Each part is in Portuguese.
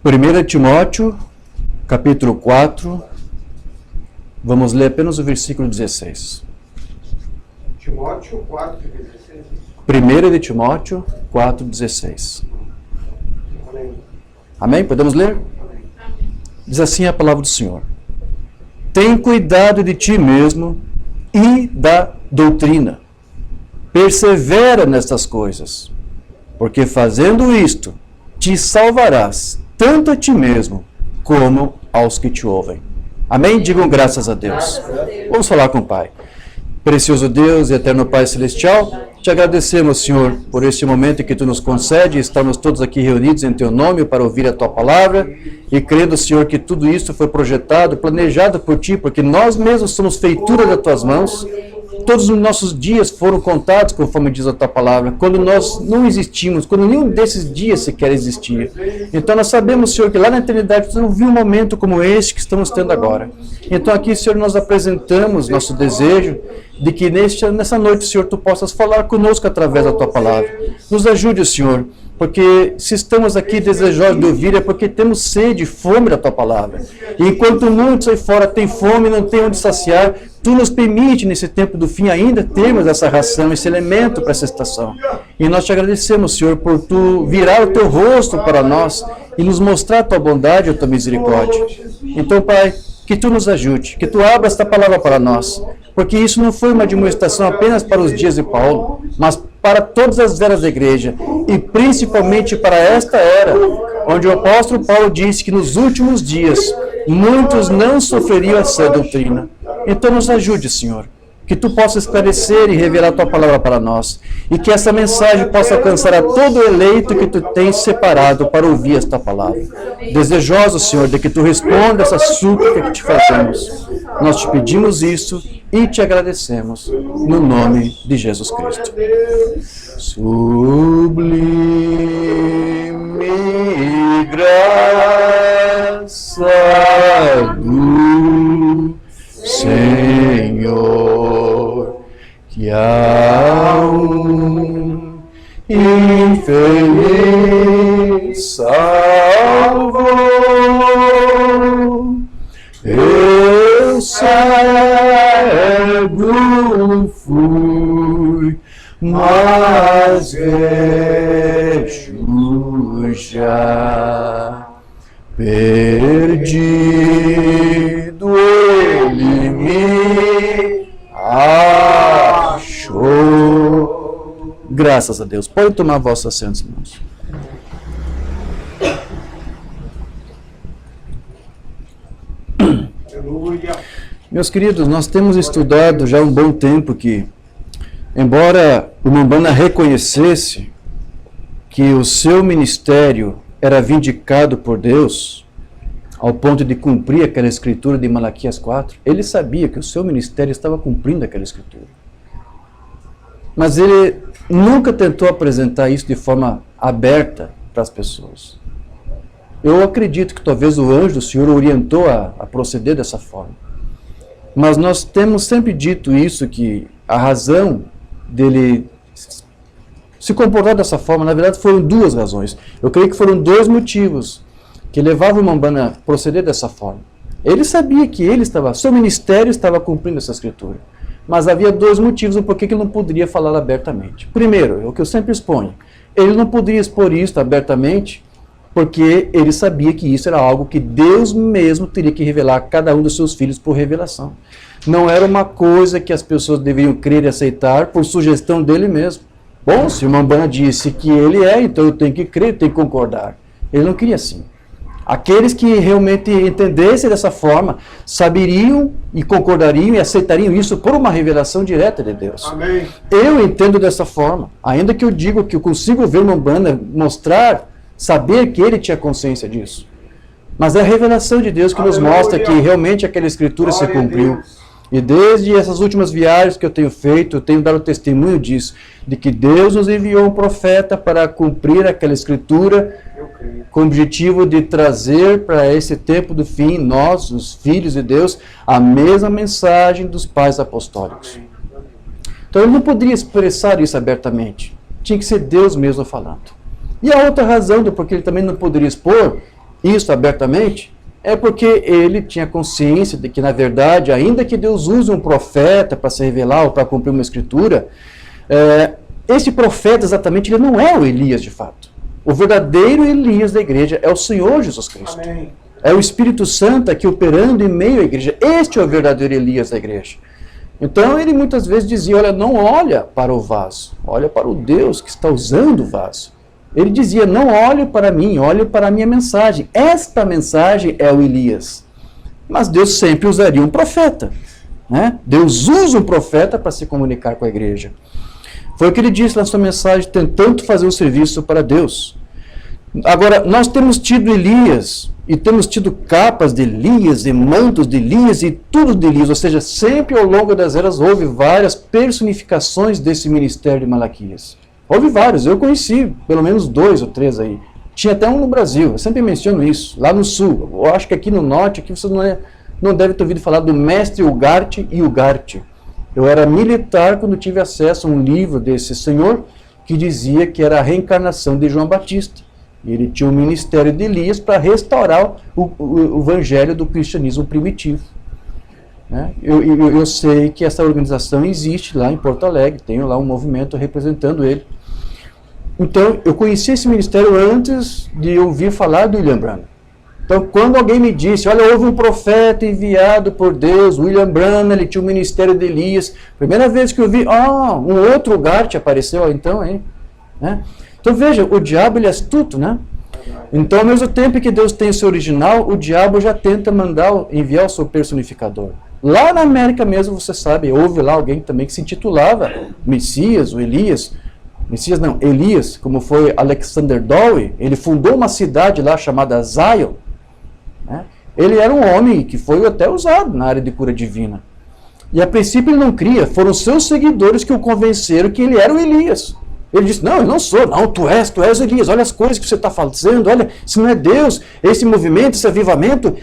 1 Timóteo, capítulo 4, vamos ler apenas o versículo 16. Timóteo 4, 16. 1 de Timóteo 4, 16. Amém. Amém? Podemos ler? Diz assim a palavra do Senhor. Tem cuidado de ti mesmo e da doutrina. Persevera nestas coisas, porque fazendo isto, te salvarás, tanto a ti mesmo, como aos que te ouvem. Amém? Digam graças a Deus. Vamos falar com o Pai. Precioso Deus e eterno Pai Celestial, te agradecemos, Senhor, por este momento que Tu nos concede. Estamos todos aqui reunidos em Teu nome para ouvir a Tua palavra e crendo, Senhor, que tudo isso foi projetado, planejado por Ti, porque nós mesmos somos feitura das Tuas mãos. Todos os nossos dias foram contados, conforme diz a Tua palavra, quando nós não existimos, quando nenhum desses dias sequer existia. Então nós sabemos, Senhor, que lá na eternidade Tu não viu um momento como este que estamos tendo agora. Então aqui, Senhor, nós apresentamos nosso desejo de que nessa noite, Senhor, Tu possas falar conosco através da Tua palavra. Nos ajude, Senhor, porque se estamos aqui desejosos de ouvir é porque temos sede e fome da Tua palavra. E enquanto muitos aí fora têm fome e não têm onde saciar, Tu nos permite, nesse tempo do fim, ainda termos essa ração, esse elemento para essa estação. E nós te agradecemos, Senhor, por Tu virar o Teu rosto para nós e nos mostrar a Tua bondade e a Tua misericórdia. Então, Pai, que Tu nos ajude, que Tu abra esta palavra para nós, porque isso não foi uma demonstração apenas para os dias de Paulo, mas para todas as eras da igreja, e principalmente para esta era, onde o apóstolo Paulo disse que nos últimos dias muitos não sofreriam essa doutrina. Então nos ajude, Senhor, que Tu possa esclarecer e revelar a Tua palavra para nós, e que essa mensagem possa alcançar a todo eleito que Tu tens separado para ouvir esta palavra. Desejoso, Senhor, de que Tu responda essa súplica que Te fazemos. Nós Te pedimos isso e Te agradecemos, no nome de Jesus Cristo. Sublime graça do Senhor, que a um infeliz salvou. Eu cego fui, mas vejo já. Perdido ele me achou. Graças a Deus. Pode tomar vossos assentos, irmãos. Meus queridos, nós temos estudado já há um bom tempo que, embora o Umbanda reconhecesse que o seu ministério era vindicado por Deus, ao ponto de cumprir aquela escritura de Malaquias 4, ele sabia que o seu ministério estava cumprindo aquela escritura. Mas ele nunca tentou apresentar isso de forma aberta para as pessoas. Eu acredito que talvez o anjo do Senhor o orientou a proceder dessa forma. Mas nós temos sempre dito isso, que a razão dele se comportar dessa forma, na verdade, foram duas razões. Eu creio que foram dois motivos que levavam o Umbanda a proceder dessa forma. Ele sabia que seu ministério estava cumprindo essa escritura. Mas havia dois motivos do porquê que ele não poderia falar abertamente. Primeiro, é o que eu sempre exponho. Ele não poderia expor isso abertamente porque ele sabia que isso era algo que Deus mesmo teria que revelar a cada um dos seus filhos por revelação. Não era uma coisa que as pessoas deveriam crer e aceitar por sugestão dele mesmo. Bom, se o Umbanda disse que ele é, então eu tenho que crer, eu tenho que concordar. Ele não queria assim. Aqueles que realmente entendessem dessa forma, saberiam e concordariam e aceitariam isso por uma revelação direta de Deus. Amém. Eu entendo dessa forma, ainda que eu digo que eu consigo ver o Umbanda mostrar, saber que ele tinha consciência disso. Mas é a revelação de Deus que nos mostra que realmente aquela escritura se cumpriu. E desde essas últimas viagens que eu tenho feito, eu tenho dado testemunho disso, de que Deus nos enviou um profeta para cumprir aquela escritura, com o objetivo de trazer para esse tempo do fim, nós, os filhos de Deus, a mesma mensagem dos pais apostólicos. Então ele não poderia expressar isso abertamente, tinha que ser Deus mesmo falando. E a outra razão do porquê ele também não poderia expor isso abertamente, é porque ele tinha consciência de que, na verdade, ainda que Deus use um profeta para se revelar ou para cumprir uma escritura, esse profeta exatamente ele não é o Elias de fato. O verdadeiro Elias da igreja é o Senhor Jesus Cristo. Amém. É o Espírito Santo aqui operando em meio à igreja. Este é o verdadeiro Elias da igreja. Então ele muitas vezes dizia, olha, não olha para o vaso, olha para o Deus que está usando o vaso. Ele dizia, não olhe para mim, olhe para a minha mensagem. Esta mensagem é o Elias. Mas Deus sempre usaria um profeta. Né? Deus usa um profeta para se comunicar com a igreja. Foi o que ele disse na sua mensagem, tentando fazer um serviço para Deus. Agora, nós temos tido Elias, e temos tido capas de Elias, e mantos de Elias, e tudo de Elias. Ou seja, sempre ao longo das eras houve várias personificações desse ministério de Malaquias. Houve vários, eu conheci pelo menos 2 ou 3 aí. Tinha até um no Brasil, eu sempre menciono isso, lá no sul. Eu acho que aqui no norte, aqui você não deve ter ouvido falar do mestre Ugarte e Ugarte. Eu era militar quando tive acesso a um livro desse senhor que dizia que era a reencarnação de João Batista. E ele tinha um ministério de Elias para restaurar o evangelho do cristianismo primitivo. Né? Eu sei que essa organização existe lá em Porto Alegre, tenho lá um movimento representando ele. Então, eu conheci esse ministério antes de ouvir falar do William Branham. Então, quando alguém me disse, olha, houve um profeta enviado por Deus, William Branham, ele tinha o ministério de Elias. Primeira vez que eu vi, um outro Ugarte apareceu, então, hein? Né? Então, veja, o diabo ele é astuto, né? Então, ao mesmo tempo que Deus tem o seu original, o diabo já tenta enviar o seu personificador. Lá na América mesmo, você sabe, houve lá alguém também que se intitulava Messias, ou Elias. Messias não, Elias, como foi Alexander Dowie, ele fundou uma cidade lá chamada Zion. Né? Ele era um homem que foi até usado na área de cura divina. E a princípio ele não cria, foram seus seguidores que o convenceram que ele era o Elias. Ele disse, não, eu não sou, não, tu és Elias, olha as coisas que você está fazendo, olha, se não é Deus, esse movimento, esse avivamento,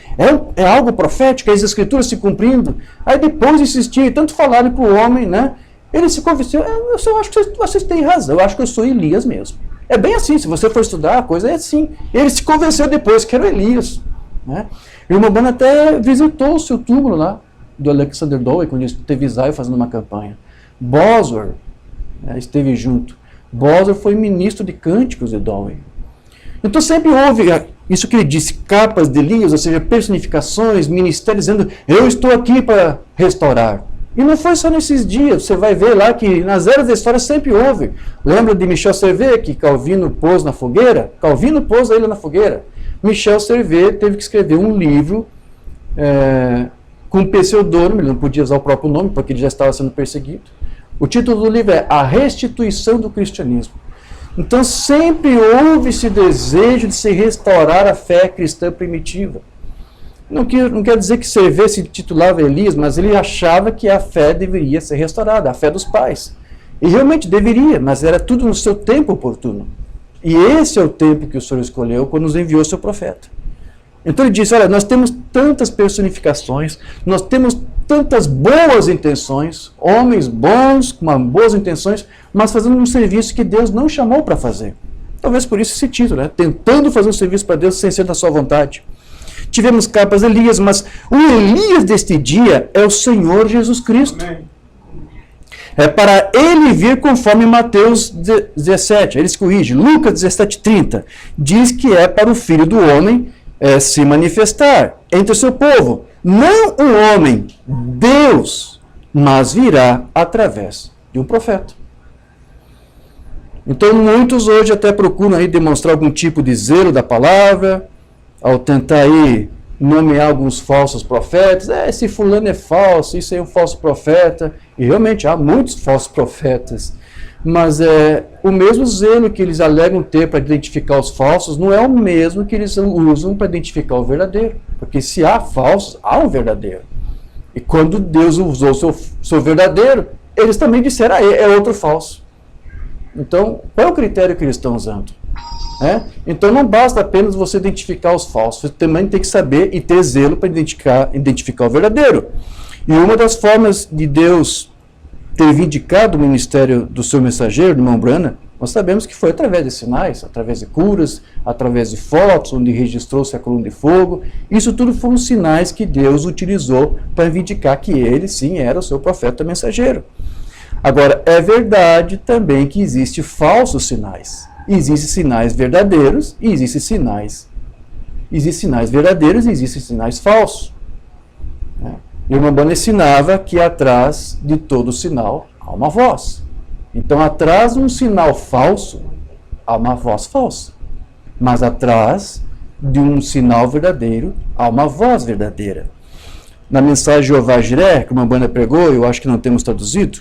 é algo profético, as escrituras se cumprindo. Aí depois de insistir, tanto falaram para o homem, né? Ele se convenceu, eu acho que vocês têm razão, eu acho que eu sou Elias mesmo. É bem assim, se você for estudar, a coisa é assim. Ele se convenceu depois que era Elias. Né? E o irmão Branham até visitou o seu túmulo lá, do Alexander Dowie, quando ele esteve em Israel fazendo uma campanha. Bosworth esteve junto. Bosworth foi ministro de cânticos de Dowie. Então sempre houve isso que ele disse, capas de Elias, ou seja, personificações, ministérios, dizendo, eu estou aqui para restaurar. E não foi só nesses dias, você vai ver lá que nas eras da história sempre houve. Lembra de Michel Servet, que Calvino pôs na fogueira? Calvino pôs ele na fogueira. Michel Servet teve que escrever um livro com um pseudônimo, ele não podia usar o próprio nome, porque ele já estava sendo perseguido. O título do livro é A Restituição do Cristianismo. Então sempre houve esse desejo de se restaurar a fé cristã primitiva. Não quer dizer que Servet se titulava Elias, mas ele achava que a fé deveria ser restaurada, a fé dos pais. E realmente deveria, mas era tudo no seu tempo oportuno. E esse é o tempo que o Senhor escolheu quando nos enviou seu profeta. Então ele disse, olha, nós temos tantas personificações, nós temos tantas boas intenções, homens bons, com boas intenções, mas fazendo um serviço que Deus não chamou para fazer. Talvez por isso esse título, né? Tentando fazer um serviço para Deus sem ser da sua vontade. Tivemos capas de Elias, mas o Elias deste dia é o Senhor Jesus Cristo. Amém. É para ele vir conforme Mateus 17, eles corrigem, Lucas 17:30, diz que é para o Filho do Homem se manifestar entre o seu povo. Não um homem, Deus, mas virá através de um profeta. Então muitos hoje até procuram aí demonstrar algum tipo de zelo da palavra, ao tentar aí nomear alguns falsos profetas, esse fulano é falso, isso aí é um falso profeta, e realmente há muitos falsos profetas, mas o mesmo zelo que eles alegam ter para identificar os falsos não é o mesmo que eles usam para identificar o verdadeiro, porque se há falsos, há um verdadeiro, e quando Deus usou o seu verdadeiro, eles também disseram, é outro falso. Então, qual é o critério que eles estão usando? Então não basta apenas você identificar os falsos, você também tem que saber e ter zelo para identificar o verdadeiro. E uma das formas de Deus ter vindicado o ministério do seu mensageiro, do irmão Branham, Nós sabemos que foi através de sinais, através de curas, através de fotos, onde registrou-se a coluna de fogo. Isso tudo foram sinais que Deus utilizou para vindicar que ele, sim, era o seu profeta mensageiro. Agora, é verdade também que existem falsos sinais. Existem sinais verdadeiros e existem sinais verdadeiros e existem sinais falsos. O irmão Bonner ensinava que atrás de todo sinal há uma voz. Então, atrás de um sinal falso, há uma voz falsa. Mas atrás de um sinal verdadeiro, há uma voz verdadeira. Na mensagem Jeová Jiré, que o irmão Bonner pregou, eu acho que não temos traduzido,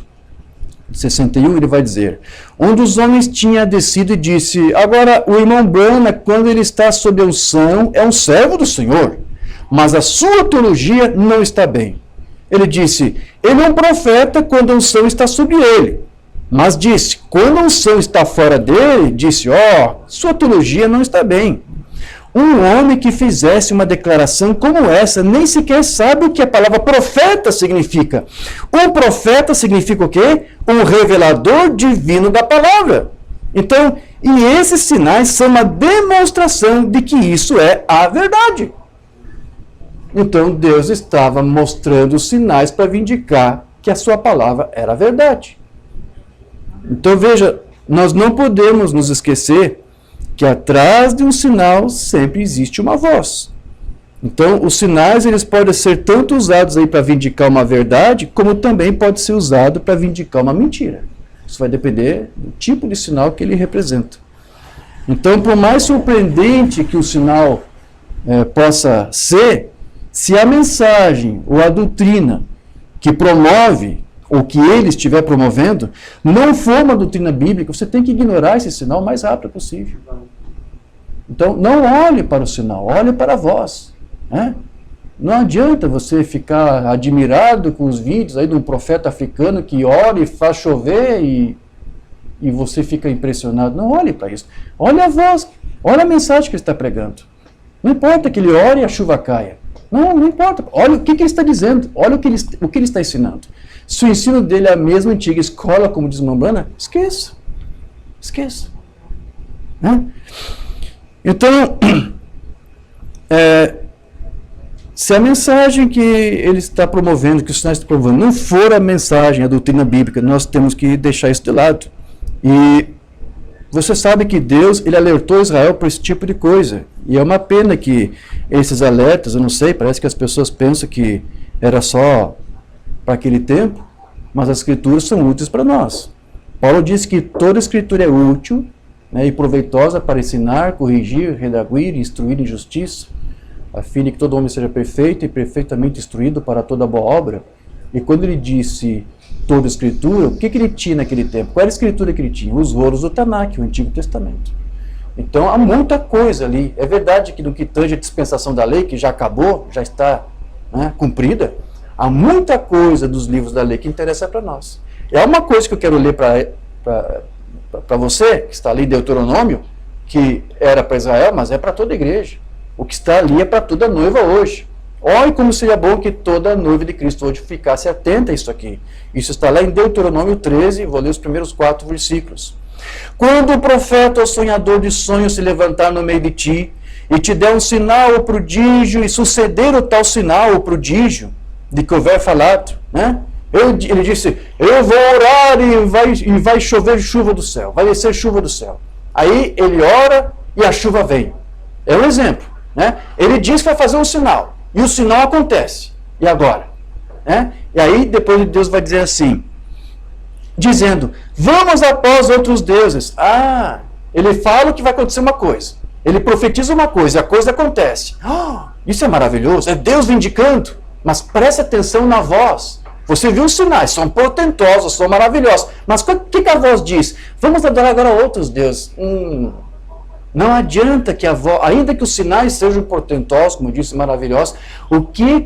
61, ele vai dizer: um dos homens tinha descido e disse: agora, o irmão Bonner, quando ele está sob a unção, é um servo do Senhor, mas a sua teologia não está bem. Ele disse: ele é um profeta quando a unção está sobre ele. Mas disse, quando a unção está fora dele, disse, sua teologia não está bem. Um homem que fizesse uma declaração como essa, nem sequer sabe o que a palavra profeta significa. Um profeta significa o quê? Um revelador divino da palavra. Então, e esses sinais são uma demonstração de que isso é a verdade. Então, Deus estava mostrando os sinais para vindicar que a sua palavra era a verdade. Então veja, nós não podemos nos esquecer que atrás de um sinal sempre existe uma voz. Então os sinais eles podem ser tanto usados aí para vindicar uma verdade, como também pode ser usado para vindicar uma mentira. Isso vai depender do tipo de sinal que ele representa. Então, por mais surpreendente que o sinal possa ser, se a mensagem ou a doutrina que promove ou que ele estiver promovendo, não for uma doutrina bíblica, você tem que ignorar esse sinal o mais rápido possível. Então, não olhe para o sinal, olhe para a voz. Não adianta você ficar admirado com os vídeos aí de um profeta africano que ora e faz chover e você fica impressionado. Não olhe para isso. Olhe a voz, olhe a mensagem que ele está pregando. Não importa que ele ore e a chuva caia. Não importa. Olha o que ele está dizendo, olha o que ele está ensinando. Se o ensino dele é a mesma antiga escola, como diz Mambrana, esqueça. Então, se a mensagem que ele está promovendo, que os sinais estão promovendo, não for a mensagem, a doutrina bíblica, nós temos que deixar isso de lado. E você sabe que Deus, ele alertou Israel para esse tipo de coisa. E é uma pena que esses alertas, eu não sei, parece que as pessoas pensam que era só para aquele tempo, mas as escrituras são úteis para nós. Paulo diz que toda escritura é útil, e proveitosa para ensinar, corrigir, redarguir e instruir em justiça, a fim de que todo homem seja perfeito e perfeitamente instruído para toda boa obra. E quando ele disse toda escritura, o que ele tinha naquele tempo? Qual era a escritura que ele tinha? Os rolos do Tanakh, o Antigo Testamento. Então há muita coisa ali. É verdade que no que tange a dispensação da lei, que já acabou, já está cumprida, há muita coisa dos livros da lei que interessa para nós. É uma coisa que eu quero ler para você, que está ali em Deuteronômio, que era para Israel, mas é para toda a igreja. O que está ali é para toda noiva hoje. Olha como seria bom que toda noiva de Cristo hoje ficasse atenta a isso aqui. Isso está lá em Deuteronômio 13, vou ler os primeiros 4 versículos. Quando o profeta ou sonhador de sonhos se levantar no meio de ti, e te der um sinal ou prodígio, e suceder o tal sinal ou prodígio, de que houver falado, ele disse, eu vou orar e vai chover chuva do céu, vai descer chuva do céu. Aí ele ora e a chuva vem. É um exemplo. Ele diz que vai fazer um sinal, e o sinal acontece. E agora? E aí depois Deus vai dizer assim, dizendo, vamos após outros deuses. Ele fala que vai acontecer uma coisa. Ele profetiza uma coisa e a coisa acontece. Isso é maravilhoso, é Deus vindicando. Mas preste atenção na voz. Você viu os sinais, são portentosos, são maravilhosos. Mas o que a voz diz? Vamos adorar agora outros deuses. Não adianta que a voz, ainda que os sinais sejam portentosos, como eu disse, maravilhosos, o que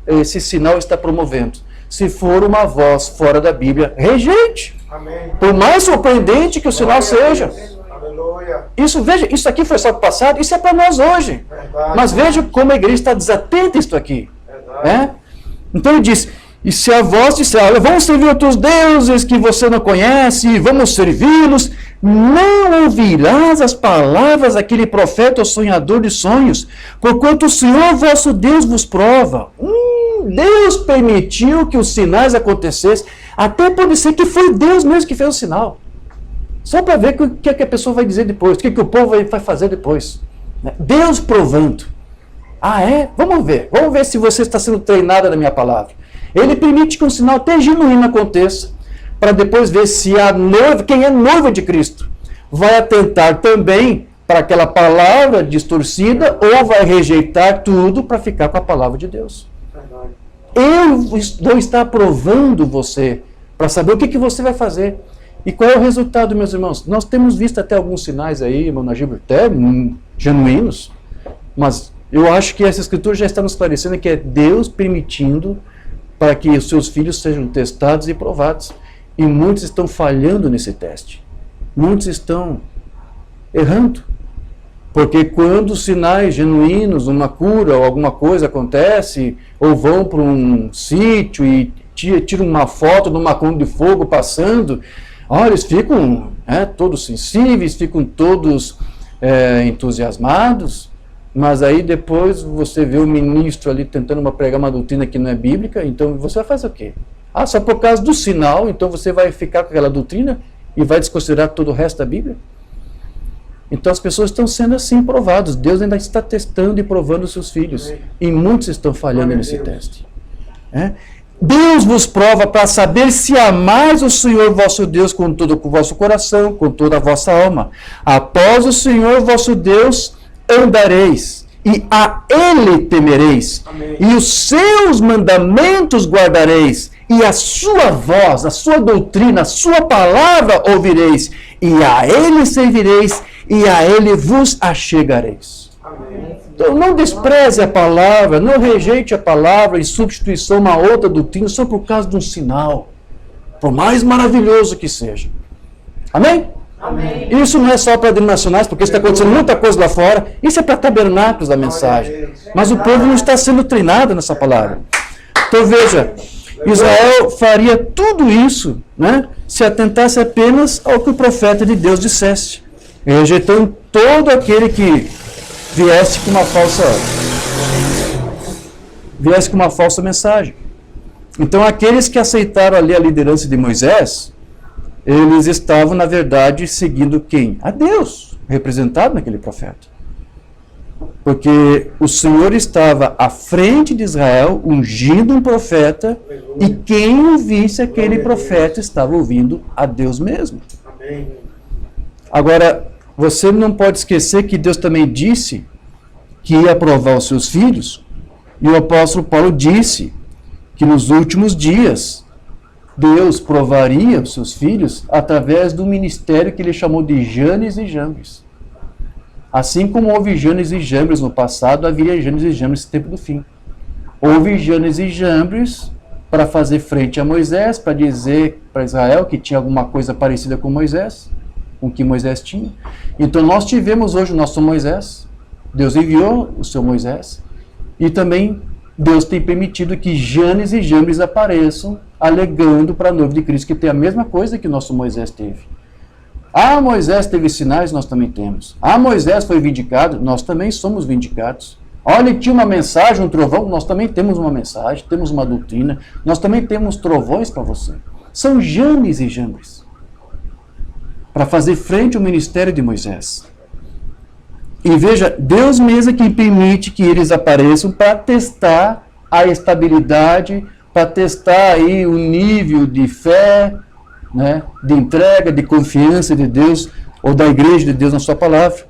esse sinal está promovendo? Se for uma voz fora da Bíblia, rejeite. Amém. Por mais surpreendente que o sinal seja. Aleluia. Veja, isso aqui foi só para o passado, isso é para nós hoje. Verdade. Mas veja como a igreja está desatenta a isso aqui. Então ele diz, e se a voz disser, olha, vamos servir outros deuses que você não conhece, vamos servi-los, não ouvirás as palavras daquele profeta ou sonhador de sonhos, porquanto o Senhor vosso Deus vos prova. Deus permitiu que os sinais acontecessem, até pode ser que foi Deus mesmo que fez o sinal. Só para ver o que a pessoa vai dizer depois, o que o povo vai fazer depois. Deus provando. Ah, é? Vamos ver se você está sendo treinada na minha palavra. Ele permite que um sinal até genuíno aconteça, para depois ver se a noiva, quem é noiva de Cristo, vai atentar também para aquela palavra distorcida ou vai rejeitar tudo para ficar com a palavra de Deus. Eu vou estar provando você para saber o que você vai fazer. E qual é o resultado, meus irmãos? Nós temos visto até alguns sinais aí, irmão Najib, até genuínos, mas eu acho que essa escritura já está nos esclarecendo que é Deus permitindo para que os seus filhos sejam testados e provados. E muitos estão falhando nesse teste. Muitos estão errando. Porque quando os sinais genuínos, uma cura ou alguma coisa acontece, ou vão para um sítio e tiram uma foto de uma coluna de fogo passando, olha, eles ficam todos sensíveis, ficam todos entusiasmados, mas aí depois você vê o ministro ali tentando pregar uma doutrina que não é bíblica, então você vai fazer o quê? Ah, só por causa do sinal, então você vai ficar com aquela doutrina e vai desconsiderar todo o resto da Bíblia? Então as pessoas estão sendo assim provadas. Deus ainda está testando e provando os seus filhos. E muitos estão falhando nesse teste. Deus vos prova para saber se amais o Senhor vosso Deus com todo o vosso coração, com toda a vossa alma. Após o Senhor vosso Deus andareis, e a Ele temereis, Amém. E os seus mandamentos guardareis, e a sua voz, a sua doutrina, a sua palavra ouvireis, e a Ele servireis, e a Ele vos achegareis. Amém. Então não despreze a palavra, não rejeite a palavra em substituição a uma outra doutrina só por causa de um sinal, por mais maravilhoso que seja. Amém? Amém. Isso não é só para denominacionais, porque está acontecendo muita coisa lá fora. Isso é para tabernáculos da mensagem. Mas o povo não está sendo treinado nessa palavra. Então veja, Israel faria tudo isso, se atentasse apenas ao que o profeta de Deus dissesse, rejeitando todo aquele que viesse com uma falsa mensagem. Então aqueles que aceitaram ali a liderança de Moisés, eles estavam, na verdade, seguindo quem? A Deus, representado naquele profeta. Porque o Senhor estava à frente de Israel, ungindo um profeta, e quem ouvisse aquele profeta estava ouvindo a Deus mesmo. Amém. Agora, você não pode esquecer que Deus também disse que ia provar os seus filhos, e o apóstolo Paulo disse que nos últimos dias Deus provaria os seus filhos através do ministério que ele chamou de Janes e Jambres. Assim como houve Janes e Jambres no passado, haveria Janes e Jambres no tempo do fim. Houve Janes e Jambres para fazer frente a Moisés, para dizer para Israel que tinha alguma coisa parecida com Moisés, com o que Moisés tinha. Então nós tivemos hoje o nosso Moisés, Deus enviou o seu Moisés, e também Deus tem permitido que Janes e Jambres apareçam, alegando para a noiva de Cristo que tem a mesma coisa que o nosso Moisés teve. Ah, Moisés teve sinais, nós também temos. Ah, Moisés foi vindicado, nós também somos vindicados. Olha, tinha uma mensagem, um trovão, nós também temos uma mensagem, temos uma doutrina, nós também temos trovões para você. São Janes e Jambres para fazer frente ao ministério de Moisés. E veja, Deus mesmo é quem permite que eles apareçam para testar a estabilidade, para testar aí o nível de fé, de entrega, de confiança de Deus, ou da igreja de Deus na sua palavra.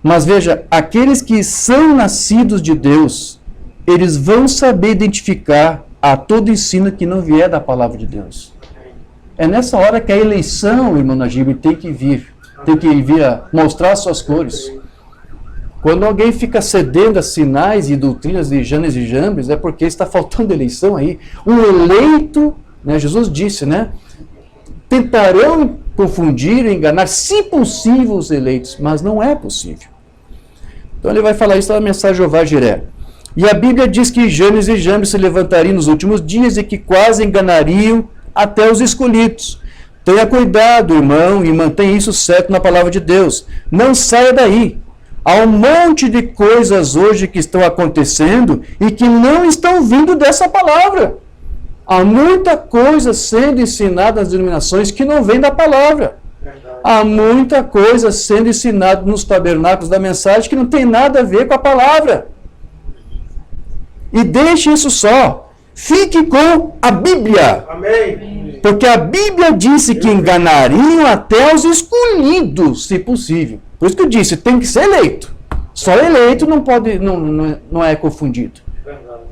Mas veja, aqueles que são nascidos de Deus, eles vão saber identificar a todo ensino que não vier da palavra de Deus. É nessa hora que a eleição, irmão Najib, tem que vir a mostrar suas cores. Quando alguém fica cedendo a sinais e doutrinas de Janes e Jambres, é porque está faltando eleição aí. Um eleito, Jesus disse, tentarão confundir, enganar, se possível, os eleitos, mas não é possível. Então ele vai falar isso na mensagem Jeová Jiré. E a Bíblia diz que Janes e Jambres se levantariam nos últimos dias e que quase enganariam até os escolhidos. Tenha cuidado, irmão, e mantenha isso certo na palavra de Deus. Não saia daí. Há um monte de coisas hoje que estão acontecendo e que não estão vindo dessa palavra. Há muita coisa sendo ensinada nas denominações que não vem da palavra. Há muita coisa sendo ensinada nos tabernáculos da mensagem que não tem nada a ver com a palavra. E deixe isso só. Fique com a Bíblia. Amém. Porque a Bíblia disse que enganariam até os escolhidos, se possível. Por isso que eu disse, tem que ser eleito. Só eleito não é confundido.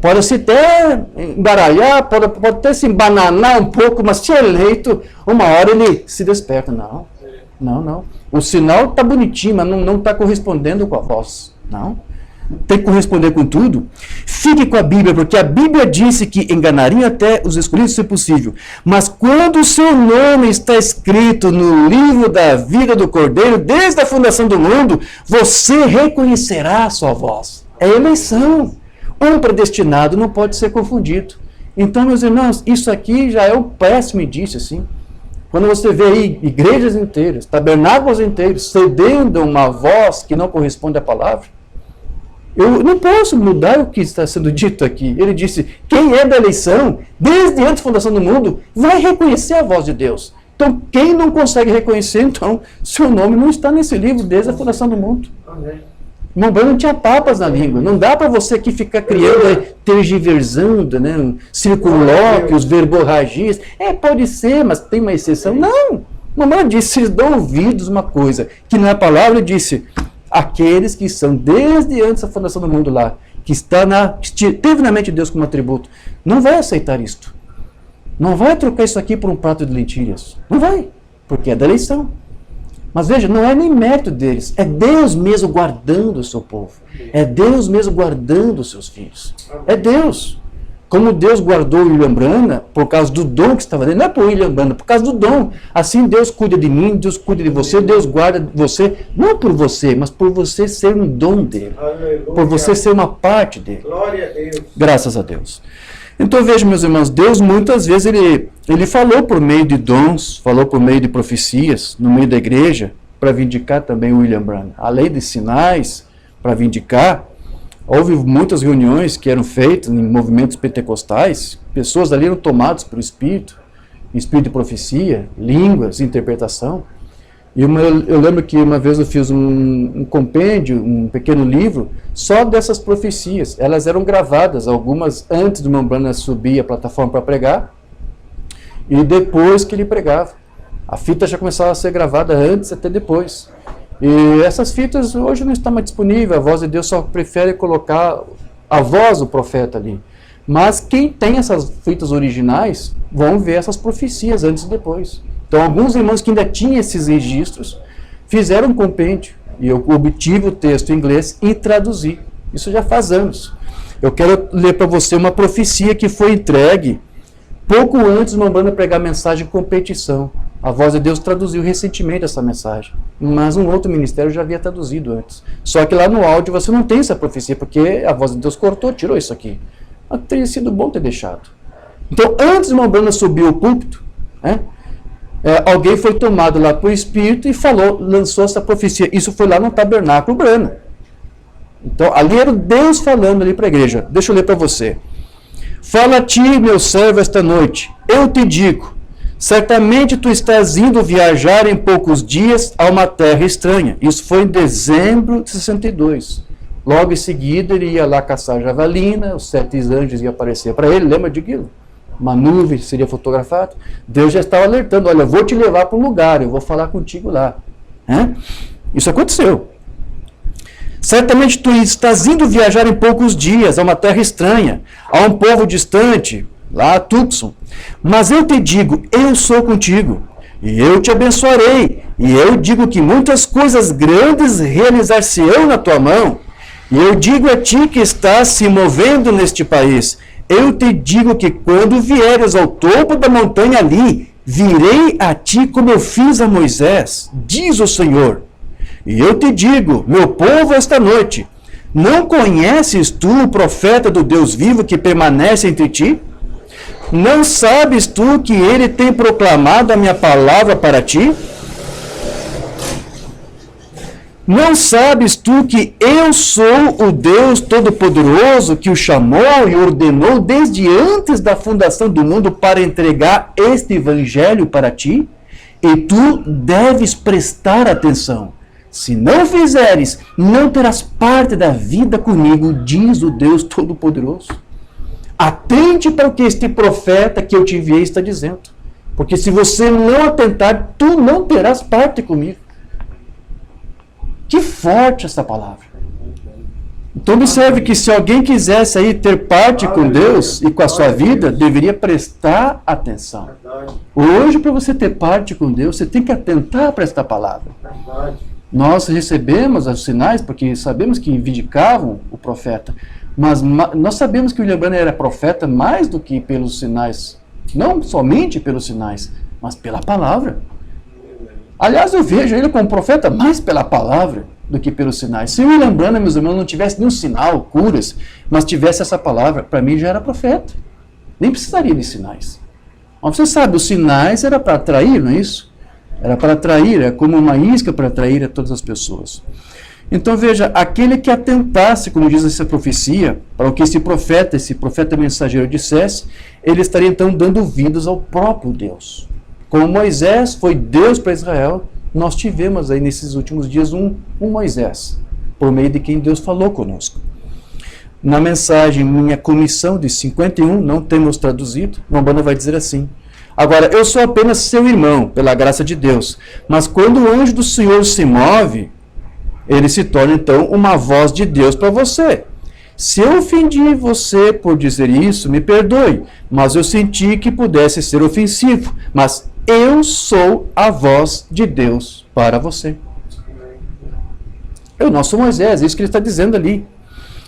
Pode se até embaralhar, pode até se embananar um pouco, mas se eleito, uma hora ele se desperta. Não. O sinal está bonitinho, mas não está correspondendo com a voz. Não. Tem que corresponder com tudo. Fique com a Bíblia, porque a Bíblia disse que enganariam até os escolhidos, se possível. Mas quando o seu nome está escrito no livro da vida do Cordeiro, desde a fundação do mundo, você reconhecerá a sua voz. É eleição. Um predestinado não pode ser confundido. Então, meus irmãos, isso aqui já é um péssimo indício, assim. Quando você vê aí igrejas inteiras, tabernáculos inteiros, cedendo uma voz que não corresponde à palavra, eu não posso mudar o que está sendo dito aqui. Ele disse, quem é da eleição, desde antes da fundação do mundo, vai reconhecer a voz de Deus. Então, quem não consegue reconhecer, então, seu nome não está nesse livro desde a fundação do mundo. Irmão Branham não tinha papas na língua. Não dá para você aqui ficar criando, tergiversando, né, circunlóquios, verborragias. Pode ser, mas tem uma exceção. Não! Mamãe disse, vocês dão ouvidos uma coisa, que na palavra disse... Aqueles que são desde antes da fundação do mundo lá, que teve na mente de Deus como atributo, não vai aceitar isto. Não vai trocar isso aqui por um prato de lentilhas. Não vai, porque é da eleição. Mas veja, não é nem mérito deles, é Deus mesmo guardando o seu povo. É Deus mesmo guardando os seus filhos. É Deus. Como Deus guardou o William Branham, por causa do dom que estava dentro, não é por William Branham, por causa do dom. Assim Deus cuida de mim, Deus cuida de você, Deus guarda você, não por você, mas por você ser um dom dele. Aleluia. Por você ser uma parte dele. Glória a Deus. Graças a Deus. Então veja, meus irmãos, Deus muitas vezes ele falou por meio de dons, falou por meio de profecias, no meio da igreja, para vindicar também o William Branham. Além de sinais, para vindicar, houve muitas reuniões que eram feitas em movimentos pentecostais, pessoas ali eram tomadas por espírito de profecia, línguas, interpretação. E eu lembro que uma vez eu fiz um compêndio, um pequeno livro, só dessas profecias. Elas eram gravadas, algumas antes do irmão Branham subir a plataforma para pregar, e depois que ele pregava. A fita já começava a ser gravada antes até depois. E essas fitas hoje não estão mais disponíveis, a voz de Deus só prefere colocar a voz do profeta ali. Mas quem tem essas fitas originais vão ver essas profecias antes e depois. Então alguns irmãos que ainda tinham esses registros fizeram um compêndio, e eu obtive o texto em inglês e traduzi. Isso já faz anos. Eu quero ler para você uma profecia que foi entregue pouco antes do irmão Branham pregar a mensagem com petição. A voz de Deus traduziu recentemente essa mensagem, mas um outro ministério já havia traduzido antes. Só que lá no áudio você não tem essa profecia, porque a voz de Deus cortou, tirou isso aqui. Mas teria sido bom ter deixado. Então, antes do irmão Branham subir o púlpito, alguém foi tomado lá por Espírito e lançou essa profecia. Isso foi lá no tabernáculo Branham. Então, ali era Deus falando ali para a igreja. Deixa eu ler para você. Fala a ti, meu servo, esta noite. Eu te digo, certamente tu estás indo viajar em poucos dias a uma terra estranha. Isso foi em dezembro de 62. Logo em seguida, ele ia lá caçar javelina, os 7 anjos iam aparecer para ele. Lembra de Guilherme? Uma nuvem seria fotografada. Deus já estava alertando, olha, eu vou te levar para um lugar, eu vou falar contigo lá. Isso aconteceu. Certamente tu estás indo viajar em poucos dias a uma terra estranha, a um povo distante, lá a Tucson. Mas eu te digo, eu sou contigo, e eu te abençoarei, e eu digo que muitas coisas grandes realizar-se-ão na tua mão. E eu digo a ti que estás se movendo neste país, eu te digo que quando vieres ao topo da montanha ali, virei a ti como eu fiz a Moisés, diz o Senhor. E eu te digo, meu povo, esta noite, não conheces tu o profeta do Deus vivo que permanece entre ti? Não sabes tu que ele tem proclamado a minha palavra para ti? Não sabes tu que eu sou o Deus Todo-Poderoso que o chamou e ordenou desde antes da fundação do mundo para entregar este evangelho para ti? E tu deves prestar atenção. Se não fizeres, não terás parte da vida comigo, diz o Deus Todo-Poderoso. Atente para o que este profeta que eu te enviei está dizendo. Porque se você não atentar, tu não terás parte comigo. Que forte essa palavra. Então observe que se alguém quisesse aí ter parte com Deus e com a sua vida, deveria prestar atenção. Hoje, para você ter parte com Deus, você tem que atentar para esta palavra. Nós recebemos os sinais porque sabemos que vindicavam o profeta, mas nós sabemos que William Branham era profeta mais do que pelos sinais, não somente pelos sinais, mas pela palavra. Aliás, eu vejo ele como profeta mais pela palavra do que pelos sinais. Se o William Branham, meus irmãos, não tivesse nenhum sinal, curas, mas tivesse essa palavra, para mim já era profeta. Nem precisaria de sinais. Mas você sabe, os sinais era para atrair, não é isso? Era para atrair, é como uma isca para atrair a todas as pessoas. Então veja, aquele que atentasse, como diz essa profecia, para o que esse profeta mensageiro dissesse, ele estaria então dando ouvidos ao próprio Deus. Como Moisés foi Deus para Israel, nós tivemos aí nesses últimos dias um Moisés, por meio de quem Deus falou conosco. Na mensagem Minha Comissão de 51, não temos traduzido, Umbanda vai dizer assim: agora, eu sou apenas seu irmão, pela graça de Deus, mas quando o anjo do Senhor se move, ele se torna então uma voz de Deus para você. Se eu ofendi você por dizer isso, me perdoe, mas eu senti que pudesse ser ofensivo, mas eu sou a voz de Deus para você. É o nosso Moisés, é isso que ele está dizendo ali.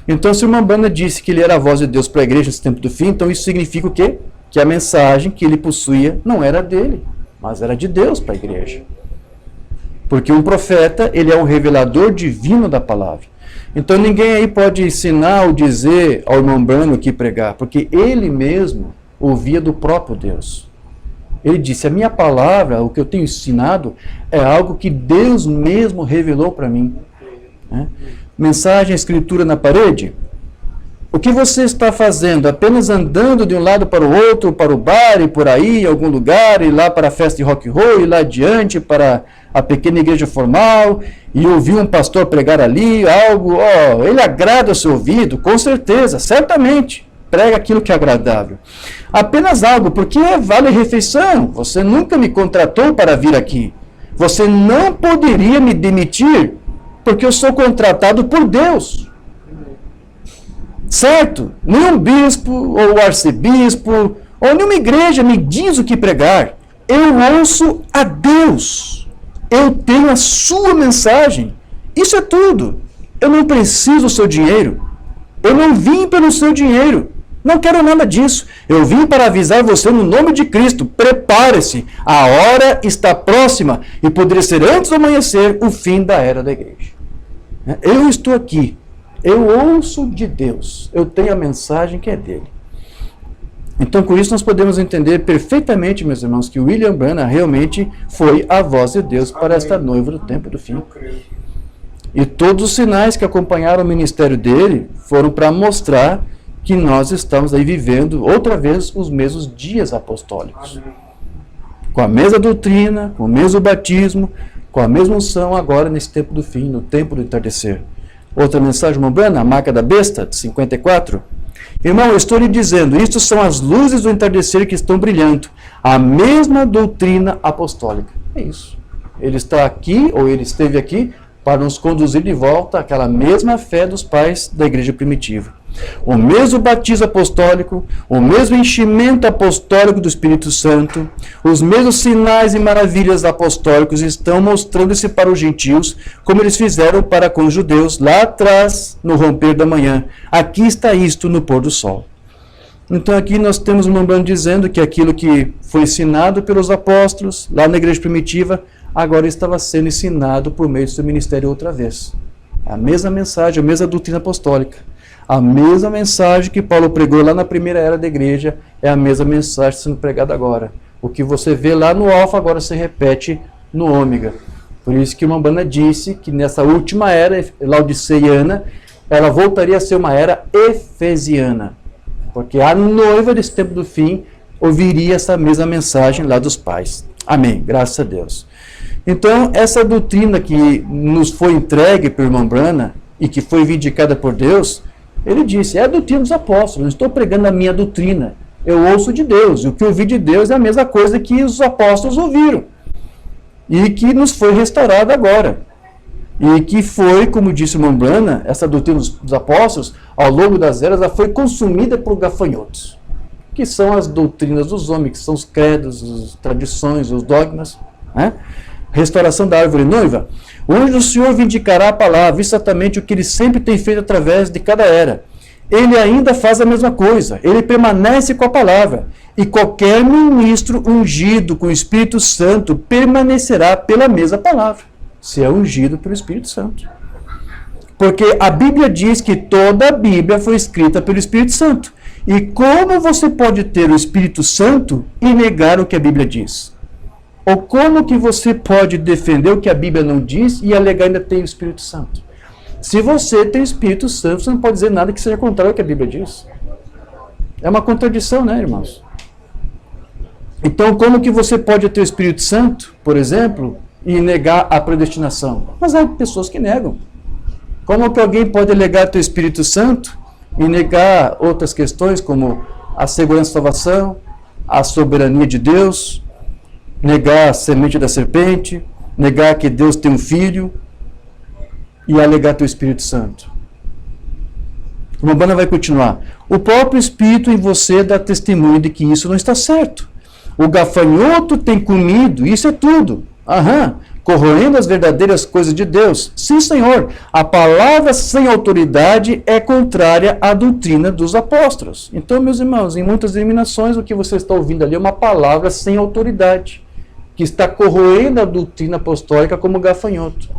Então, se o Umbanda disse que ele era a voz de Deus para a igreja nesse tempo do fim, então isso significa o quê? Que a mensagem que ele possuía não era dele, mas era de Deus para a igreja. Porque um profeta, ele é um revelador divino da palavra. Então ninguém aí pode ensinar ou dizer ao irmão Branham que pregar, porque ele mesmo ouvia do próprio Deus. Ele disse, a minha palavra, o que eu tenho ensinado, é algo que Deus mesmo revelou para mim. Mensagem, escritura na parede. O que você está fazendo? Apenas andando de um lado para o outro, para o bar e por aí, em algum lugar, e lá para a festa de rock and roll, e lá adiante para a pequena igreja formal, e ouvir um pastor pregar ali, algo, ele agrada o seu ouvido, com certeza, certamente. Prega aquilo que é agradável. Apenas algo, porque vale refeição. Você nunca me contratou para vir aqui. Você não poderia me demitir, porque eu sou contratado por Deus. Certo? Nenhum bispo, ou arcebispo, ou nenhuma igreja me diz o que pregar. Eu ouço a Deus. Eu tenho a sua mensagem. Isso é tudo. Eu não preciso do seu dinheiro. Eu não vim pelo seu dinheiro. Não quero nada disso. Eu vim para avisar você no nome de Cristo. Prepare-se. A hora está próxima e poderia ser antes do amanhecer o fim da era da igreja. Eu estou aqui. Eu ouço de Deus. Eu tenho a mensagem que é dele. Então, com isso, nós podemos entender perfeitamente, meus irmãos, que William Branham realmente foi a voz de Deus para esta noiva do tempo do fim. E todos os sinais que acompanharam o ministério dele foram para mostrar que nós estamos aí vivendo outra vez os mesmos dias apostólicos. Com a mesma doutrina, com o mesmo batismo, com a mesma unção agora nesse tempo do fim, no tempo do entardecer. Outra mensagem, Umbanda, a marca da besta, de 54. Irmão, eu estou lhe dizendo, isto são as luzes do entardecer que estão brilhando. A mesma doutrina apostólica. É isso. Ele está aqui, ou ele esteve aqui, para nos conduzir de volta àquela mesma fé dos pais da igreja primitiva. O mesmo batismo apostólico, o mesmo enchimento apostólico do Espírito Santo, os mesmos sinais e maravilhas apostólicos estão mostrando-se para os gentios, como eles fizeram para com os judeus lá atrás, no romper da manhã. Aqui está isto no pôr do sol. Então aqui nós temos um Umbanda dizendo que aquilo que foi ensinado pelos apóstolos, lá na igreja primitiva, agora estava sendo ensinado por meio do seu ministério outra vez. A mesma mensagem, a mesma doutrina apostólica. A mesma mensagem que Paulo pregou lá na primeira era da igreja é a mesma mensagem sendo pregada agora. O que você vê lá no alfa agora se repete no ômega. Por isso que Umbanda disse que nessa última era laodiceiana, ela voltaria a ser uma era efesiana. Porque a noiva desse tempo do fim ouviria essa mesma mensagem lá dos pais. Amém. Graças a Deus. Então, essa doutrina que nos foi entregue pelo irmão Brana e que foi vindicada por Deus, ele disse, é a doutrina dos apóstolos, não estou pregando a minha doutrina, eu ouço de Deus, e o que eu ouvi de Deus é a mesma coisa que os apóstolos ouviram, e que nos foi restaurada agora, e que foi, como disse o irmão Brana, essa doutrina dos apóstolos, ao longo das eras, ela foi consumida por gafanhotos, que são as doutrinas dos homens, que são os credos, as tradições, os dogmas, né? Restauração da árvore noiva, onde o Senhor vindicará a palavra, exatamente o que ele sempre tem feito através de cada era. Ele ainda faz a mesma coisa, ele permanece com a palavra, e qualquer ministro ungido com o Espírito Santo permanecerá pela mesma palavra, se é ungido pelo Espírito Santo. Porque a Bíblia diz que toda a Bíblia foi escrita pelo Espírito Santo. E como você pode ter o Espírito Santo e negar o que a Bíblia diz? Ou como que você pode defender o que a Bíblia não diz e alegar ainda tem o Espírito Santo? Se você tem o Espírito Santo, você não pode dizer nada que seja contrário ao que a Bíblia diz. É uma contradição, né, irmãos? Então, como que você pode ter o Espírito Santo, por exemplo, e negar a predestinação? Mas há pessoas que negam. Como que alguém pode alegar ter o Espírito Santo e negar outras questões, como a segurança da salvação, a soberania de Deus, negar a semente da serpente, negar que Deus tem um filho e alegar teu Espírito Santo? O Umbanda vai continuar. O próprio Espírito em você dá testemunho de que isso não está certo. O gafanhoto tem comido, isso é tudo. Corroendo as verdadeiras coisas de Deus. Sim, Senhor, a palavra sem autoridade é contrária à doutrina dos apóstolos. Então, meus irmãos, em muitas denominações, o que você está ouvindo ali é uma palavra sem autoridade, que está corroendo a doutrina apostólica como gafanhoto.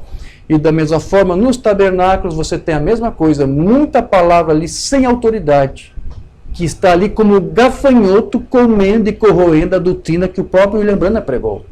E da mesma forma, nos tabernáculos você tem a mesma coisa, muita palavra ali sem autoridade, que está ali como gafanhoto comendo e corroendo a doutrina que o próprio William Branham pregou.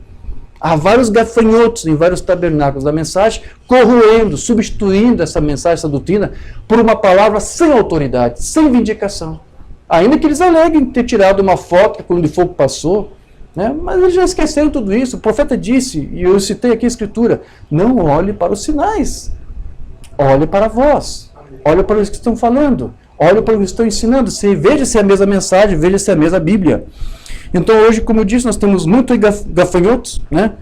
Há vários gafanhotos em vários tabernáculos da mensagem, corroendo, substituindo essa mensagem, essa doutrina, por uma palavra sem autoridade, sem vindicação. Ainda que eles aleguem ter tirado uma foto que quando o fogo passou, né? Mas eles já esqueceram tudo isso. O profeta disse, e eu citei aqui a escritura, não olhe para os sinais, olhe para a voz, olhe para os que estão falando, olhe para o que estão ensinando, veja se é a mesma mensagem, veja se é a mesma Bíblia. Então hoje, como eu disse, nós temos muitos gafanhotos, né,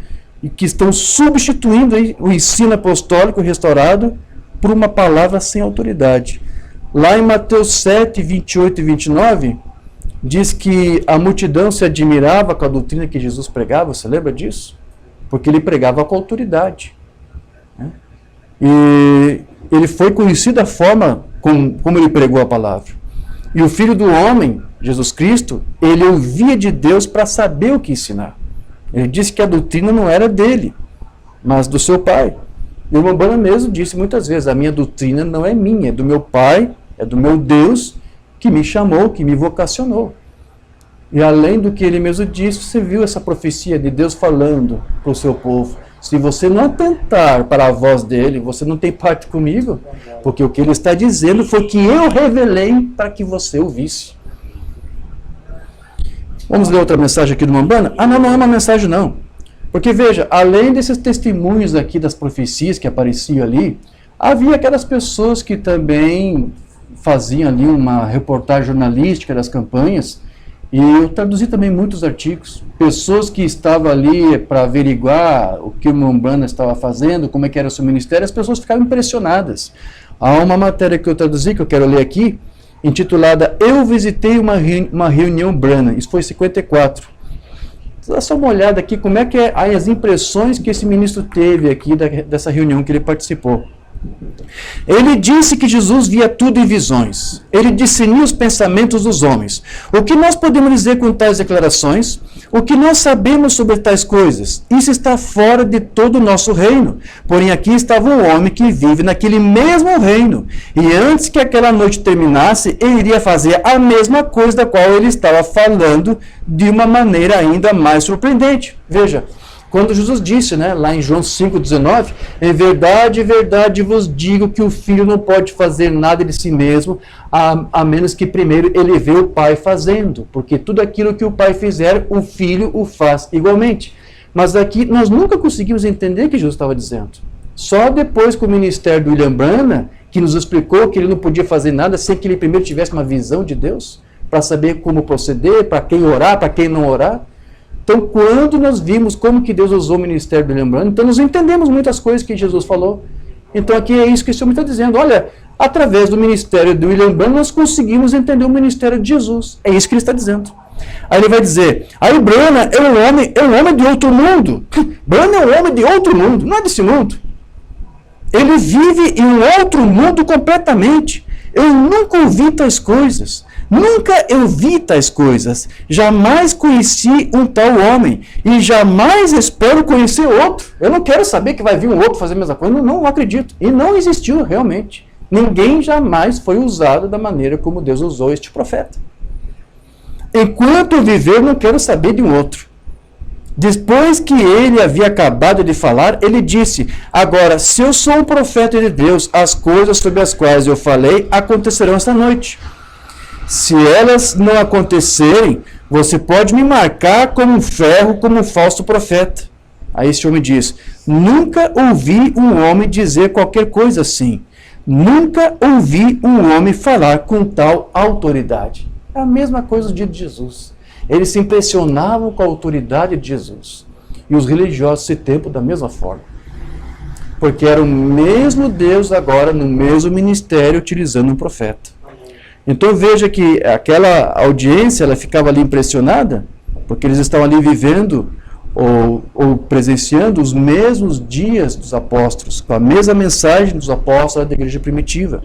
que estão substituindo aí o ensino apostólico restaurado por uma palavra sem autoridade. Lá em Mateus 7, 28 e 29, diz que a multidão se admirava com a doutrina que Jesus pregava, você lembra disso? Porque ele pregava com autoridade, né? E ele foi conhecido da forma como ele pregou a palavra. E o Filho do Homem, Jesus Cristo, ele ouvia de Deus para saber o que ensinar. Ele disse que a doutrina não era dele, mas do seu Pai. E o Umbanda mesmo disse muitas vezes, a minha doutrina não é minha, é do meu Pai, é do meu Deus, que me chamou, que me vocacionou. E além do que ele mesmo disse, você viu essa profecia de Deus falando para o seu povo. Se você não atentar para a voz dele, você não tem parte comigo, porque o que ele está dizendo foi que eu revelei para que você ouvisse. Vamos ler outra mensagem aqui do Umbanda? Não é uma mensagem não. Porque veja, além desses testemunhos aqui das profecias que apareciam ali, havia aquelas pessoas que também faziam ali uma reportagem jornalística das campanhas, e eu traduzi também muitos artigos, pessoas que estavam ali para averiguar o que o Umbanda estava fazendo, como é que era o seu ministério, as pessoas ficavam impressionadas. Há uma matéria que eu traduzi, que eu quero ler aqui, intitulada Eu Visitei uma Reunião Branham, isso foi em 54. Dá só uma olhada aqui, como é que é as impressões que esse ministro teve aqui dessa reunião que ele participou. Ele disse que Jesus via tudo em visões. Ele discernia os pensamentos dos homens. O que nós podemos dizer com tais declarações? O que nós sabemos sobre tais coisas? Isso está fora de todo o nosso reino. Porém, aqui estava um homem que vive naquele mesmo reino. E antes que aquela noite terminasse, ele iria fazer a mesma coisa da qual ele estava falando de uma maneira ainda mais surpreendente. Veja, quando Jesus disse, lá em João 5,19, em verdade vos digo que o filho não pode fazer nada de si mesmo, a menos que primeiro ele vê o pai fazendo, porque tudo aquilo que o pai fizer, o filho o faz igualmente. Mas aqui nós nunca conseguimos entender o que Jesus estava dizendo. Só depois com o ministério do William Branham, que nos explicou que ele não podia fazer nada sem que ele primeiro tivesse uma visão de Deus, para saber como proceder, para quem orar, para quem não orar. Então, quando nós vimos como que Deus usou o ministério do William Branham, então nós entendemos muitas coisas que Jesus falou. Então, aqui é isso que esse homem está dizendo. Olha, através do ministério do William Branham, nós conseguimos entender o ministério de Jesus. É isso que ele está dizendo. Aí ele vai dizer, aí o Branham é um homem de outro mundo. Branham é um homem de outro mundo, não é desse mundo. Ele vive em um outro mundo completamente. Eu nunca ouvi tais coisas. Nunca eu vi tais coisas, jamais conheci um tal homem e jamais espero conhecer outro. Eu não quero saber que vai vir um outro fazer a mesma coisa, não acredito. E não existiu realmente. Ninguém jamais foi usado da maneira como Deus usou este profeta. Enquanto eu viver, eu não quero saber de um outro. Depois que ele havia acabado de falar, ele disse, agora, se eu sou um profeta de Deus, as coisas sobre as quais eu falei acontecerão esta noite. Se elas não acontecerem, você pode me marcar como um ferro, como um falso profeta. Aí esse homem diz, nunca ouvi um homem dizer qualquer coisa assim. Nunca ouvi um homem falar com tal autoridade. É a mesma coisa do dia de Jesus. Eles se impressionavam com a autoridade de Jesus. E os religiosos desse tempo da mesma forma. Porque era o mesmo Deus agora, no mesmo ministério, utilizando um profeta. Então veja que aquela audiência, ela ficava ali impressionada, porque eles estavam ali vivendo ou presenciando os mesmos dias dos apóstolos, com a mesma mensagem dos apóstolos da igreja primitiva.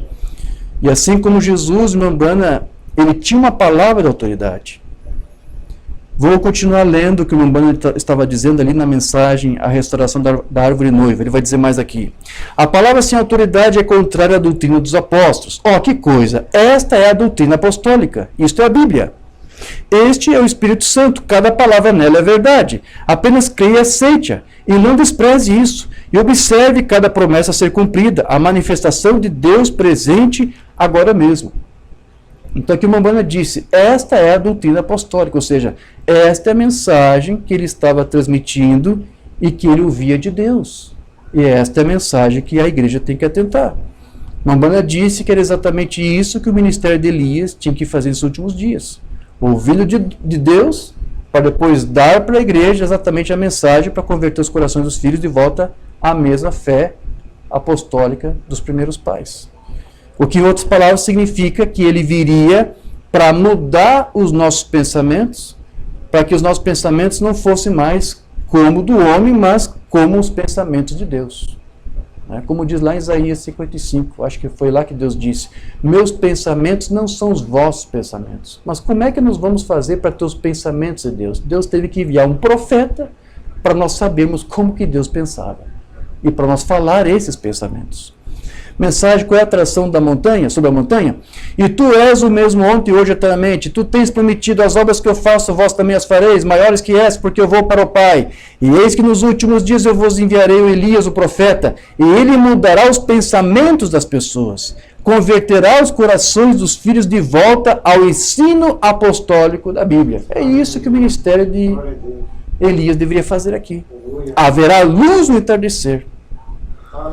E assim como Jesus, ele tinha uma palavra de autoridade. Vou continuar lendo o que o Umbanda estava dizendo ali na mensagem A Restauração da Árvore Noiva. Ele vai dizer mais aqui. A palavra sem autoridade é contrária à doutrina dos apóstolos. Que coisa! Esta é a doutrina apostólica. Isto é a Bíblia. Este é o Espírito Santo. Cada palavra nela é verdade. Apenas creia e aceite-a. E não despreze isso. E observe cada promessa a ser cumprida. A manifestação de Deus presente agora mesmo. Então aqui o Umbanda disse, esta é a doutrina apostólica, ou seja, esta é a mensagem que ele estava transmitindo e que ele ouvia de Deus. E esta é a mensagem que a igreja tem que atentar. O Umbanda disse que era exatamente isso que o ministério de Elias tinha que fazer nos últimos dias. Ouvindo de Deus, para depois dar para a igreja exatamente a mensagem para converter os corações dos filhos de volta à mesma fé apostólica dos primeiros pais. O que, em outras palavras, significa que ele viria para mudar os nossos pensamentos, para que os nossos pensamentos não fossem mais como do homem, mas como os pensamentos de Deus. Como diz lá em Isaías 55, acho que foi lá que Deus disse, meus pensamentos não são os vossos pensamentos. Mas como é que nós vamos fazer para ter os pensamentos de Deus? Deus teve que enviar um profeta para nós sabermos como que Deus pensava e para nós falar esses pensamentos. Mensagem, qual é a atração da montanha, sobre a montanha? E tu és o mesmo ontem e hoje eternamente. Tu tens prometido as obras que eu faço, vós também as fareis, maiores que essa, porque eu vou para o Pai. E eis que nos últimos dias eu vos enviarei o Elias, o profeta, e ele mudará os pensamentos das pessoas, converterá os corações dos filhos de volta ao ensino apostólico da Bíblia. É isso que o ministério de Elias deveria fazer aqui. Haverá luz no entardecer.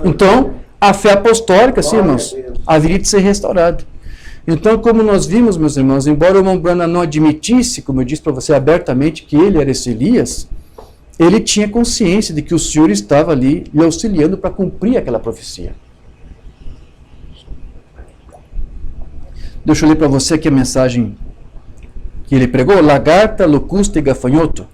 Então, a fé apostólica, sim, irmãos, haveria de ser restaurada. Então, como nós vimos, meus irmãos, embora o Umbanda não admitisse, como eu disse para você abertamente, que ele era esse Elias, ele tinha consciência de que o Senhor estava ali lhe auxiliando para cumprir aquela profecia. Deixa eu ler para você aqui a mensagem que ele pregou, lagarta, locusta e gafanhoto.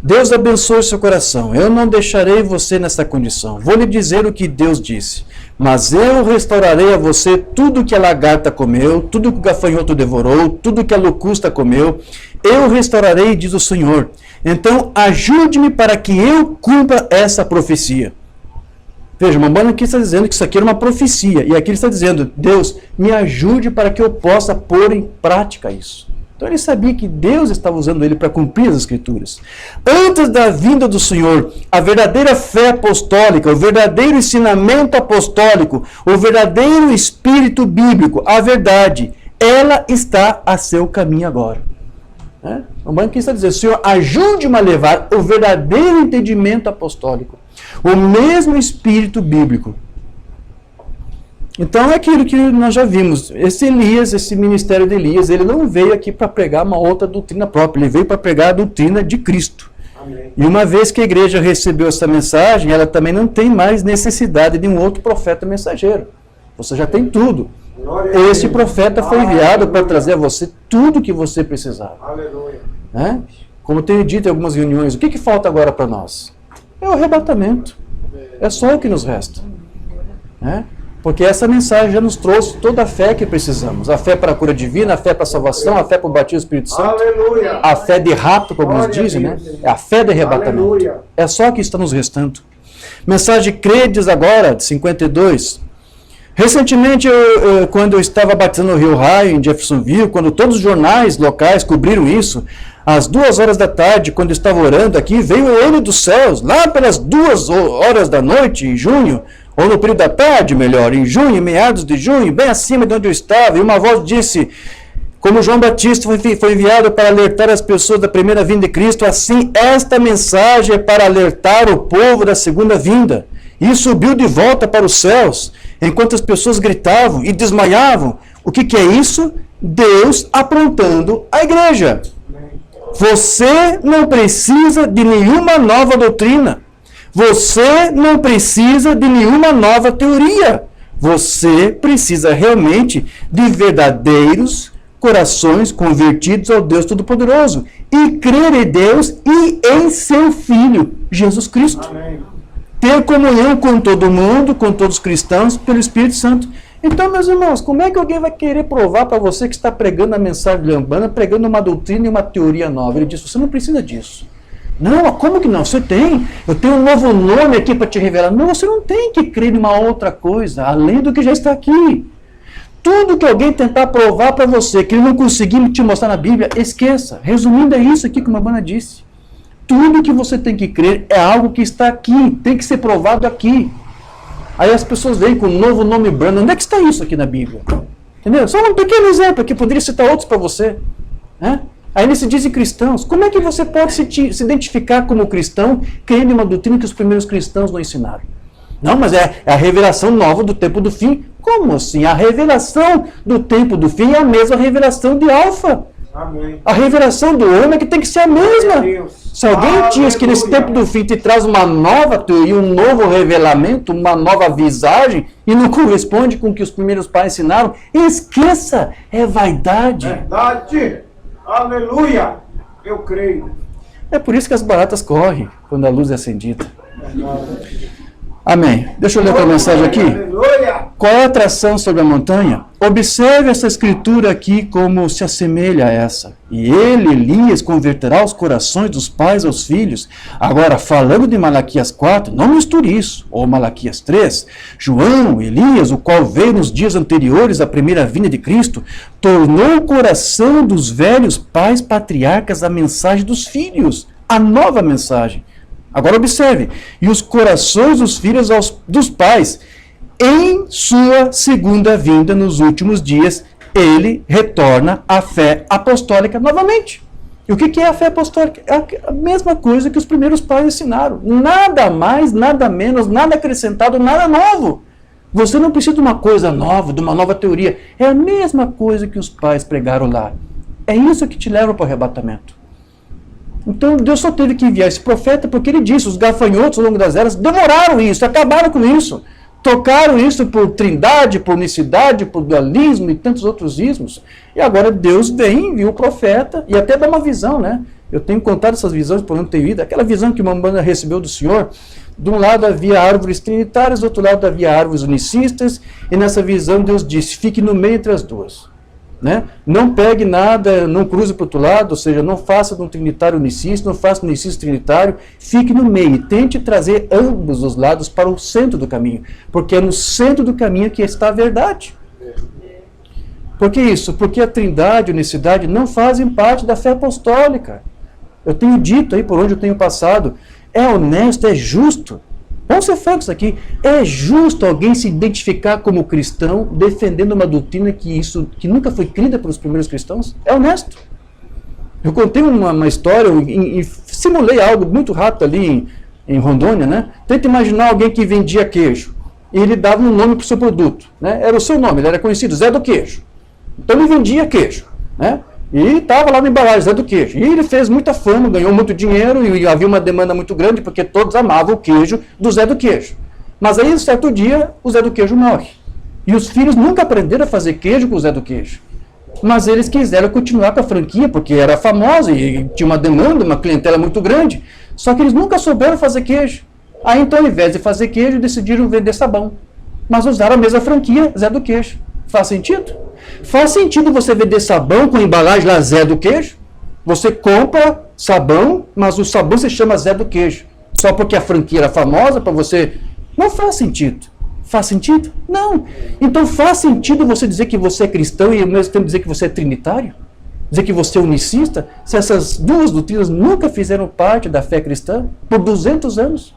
Deus abençoe seu coração. Eu não deixarei você nessa condição. Vou lhe dizer o que Deus disse. Mas eu restaurarei a você tudo que a lagarta comeu, tudo que o gafanhoto devorou, tudo que a locusta comeu. Eu restaurarei, diz o Senhor. Então, ajude-me para que eu cumpra essa profecia. Veja, Mamãe aqui está dizendo que isso aqui era uma profecia. E aqui ele está dizendo, Deus, me ajude para que eu possa pôr em prática isso. Então ele sabia que Deus estava usando ele para cumprir as Escrituras. Antes da vinda do Senhor, a verdadeira fé apostólica, o verdadeiro ensinamento apostólico, o verdadeiro espírito bíblico, a verdade, ela está a seu caminho agora. O banco está dizendo, Senhor, ajude-me a levar o verdadeiro entendimento apostólico, o mesmo espírito bíblico. Então é aquilo que nós já vimos. Esse Elias, esse ministério de Elias, ele não veio aqui para pregar uma outra doutrina própria, ele veio para pregar a doutrina de Cristo. Amém. E uma vez que a igreja recebeu essa mensagem, ela também não tem mais necessidade de um outro profeta mensageiro. Você já tem tudo. Esse profeta foi enviado para trazer a você tudo que você precisava. Aleluia. Como tenho dito em algumas reuniões, o que falta agora para nós? É o arrebatamento. É só o que nos resta. Porque essa mensagem já nos trouxe toda a fé que precisamos. A fé para a cura divina, a fé para a salvação, a fé para o batismo do Espírito Santo. Aleluia. A fé de rapto, como nos dizem, né? É a fé de arrebatamento. Aleluia. É só o que está nos restando. Mensagem Credes agora, de 52. Recentemente, quando eu estava batizando no Rio Raio, em Jeffersonville, quando todos os jornais locais cobriram isso, às 2 horas da tarde, quando eu estava orando aqui, veio ele dos céus, lá pelas 2 horas da noite, em junho, ou no período da tarde, melhor, em junho, meados de junho, bem acima de onde eu estava, e uma voz disse, como João Batista foi enviado para alertar as pessoas da primeira vinda de Cristo, assim esta mensagem é para alertar o povo da segunda vinda. E subiu de volta para os céus, enquanto as pessoas gritavam e desmaiavam. O que é isso? Deus aprontando a igreja. Você não precisa de nenhuma nova doutrina. Você não precisa de nenhuma nova teoria. Você precisa realmente de verdadeiros corações convertidos ao Deus Todo-Poderoso e crer em Deus e em seu Filho, Jesus Cristo. Amém. Ter comunhão com todo mundo, com todos os cristãos, pelo Espírito Santo. Então, meus irmãos, como é que alguém vai querer provar para você que está pregando a mensagem de Lambana, pregando uma doutrina e uma teoria nova? Ele diz, você não precisa disso. Não, como que não? Você tem. Eu tenho um novo nome aqui para te revelar. Não, você não tem que crer em uma outra coisa, além do que já está aqui. Tudo que alguém tentar provar para você, que ele não conseguir te mostrar na Bíblia, esqueça. Resumindo, é isso aqui que o Lambana disse. Tudo que você tem que crer é algo que está aqui, tem que ser provado aqui. Aí as pessoas vêm com um novo nome Branham. Onde é que está isso aqui na Bíblia? Entendeu? Só um pequeno exemplo aqui, poderia citar outros para você. Aí eles se dizem cristãos. Como é que você pode se identificar como cristão crendo em uma doutrina que os primeiros cristãos não ensinaram? Não, mas é a revelação nova do tempo do fim. Como assim? A revelação do tempo do fim é a mesma revelação de Alfa. Amém. A revelação do homem é que tem que ser a mesma. Se alguém diz que nesse tempo do fim te traz uma nova teoria, um novo revelamento, uma nova visagem, e não corresponde com o que os primeiros pais ensinaram, esqueça, é vaidade. Verdade. Aleluia. Eu creio. É por isso que as baratas correm quando a luz é acendida. Amém. Deixa eu ler outra mensagem aqui. Qual é a atração sobre a montanha? Observe essa escritura aqui como se assemelha a essa. E ele, Elias, converterá os corações dos pais aos filhos. Agora, falando de Malaquias 4, não misture isso. Ou Malaquias 3, João, Elias, o qual veio nos dias anteriores à primeira vinda de Cristo, tornou o coração dos velhos pais patriarcas a mensagem dos filhos, a nova mensagem. Agora observe, e os corações dos filhos dos pais, em sua segunda vinda nos últimos dias, ele retorna à fé apostólica novamente. E o que é a fé apostólica? É a mesma coisa que os primeiros pais ensinaram. Nada mais, nada menos, nada acrescentado, nada novo. Você não precisa de uma coisa nova, de uma nova teoria. É a mesma coisa que os pais pregaram lá. É isso que te leva para o arrebatamento. Então Deus só teve que enviar esse profeta porque ele disse, os gafanhotos ao longo das eras demoraram isso, acabaram com isso. Tocaram isso por trindade, por unicidade, por dualismo e tantos outros ismos. E agora Deus vem, envia o profeta e até dá uma visão, né? Eu tenho contado essas visões por onde tenho ido. Aquela visão que Mamãe recebeu do Senhor, De um lado havia árvores trinitárias, do outro lado havia árvores unicistas, e nessa visão Deus disse, fique no meio entre as duas. Né? Não pegue nada, não cruze para o outro lado, ou seja, não faça de um trinitário unicista, não faça de um unicista trinitário, fique no meio e tente trazer ambos os lados para o centro do caminho, porque é no centro do caminho que está a verdade. Por que isso? Porque a trindade e a unicidade não fazem parte da fé apostólica. Eu tenho dito aí por onde eu tenho passado, é honesto, é justo. Vamos ser francos aqui. É justo alguém se identificar como cristão defendendo uma doutrina que nunca foi crida pelos primeiros cristãos? É honesto. Eu contei uma história, simulei algo muito rápido ali em Rondônia, né? Tenta imaginar alguém que vendia queijo e ele dava um nome para o seu produto, né? Era o seu nome, ele era conhecido, Zé do Queijo. Então ele vendia queijo, né? E estava lá na embalagem, Zé do Queijo. E ele fez muita fama, ganhou muito dinheiro e havia uma demanda muito grande porque todos amavam o queijo do Zé do Queijo. Mas aí, certo dia, o Zé do Queijo morre. E os filhos nunca aprenderam a fazer queijo com o Zé do Queijo. Mas eles quiseram continuar com a franquia porque era famosa e tinha uma demanda, uma clientela muito grande. Só que eles nunca souberam fazer queijo. Aí então, ao invés de fazer queijo, decidiram vender sabão. Mas usaram a mesma franquia, Zé do Queijo. Faz sentido? Faz sentido você vender sabão com embalagem lá Zé do Queijo? Você compra sabão, mas o sabão se chama Zé do Queijo. Só porque a franquia era famosa para você? Não faz sentido. Faz sentido? Não. Então faz sentido você dizer que você é cristão e ao mesmo tempo dizer que você é trinitário? Dizer que você é unicista? Se essas duas doutrinas nunca fizeram parte da fé cristã por 200 anos.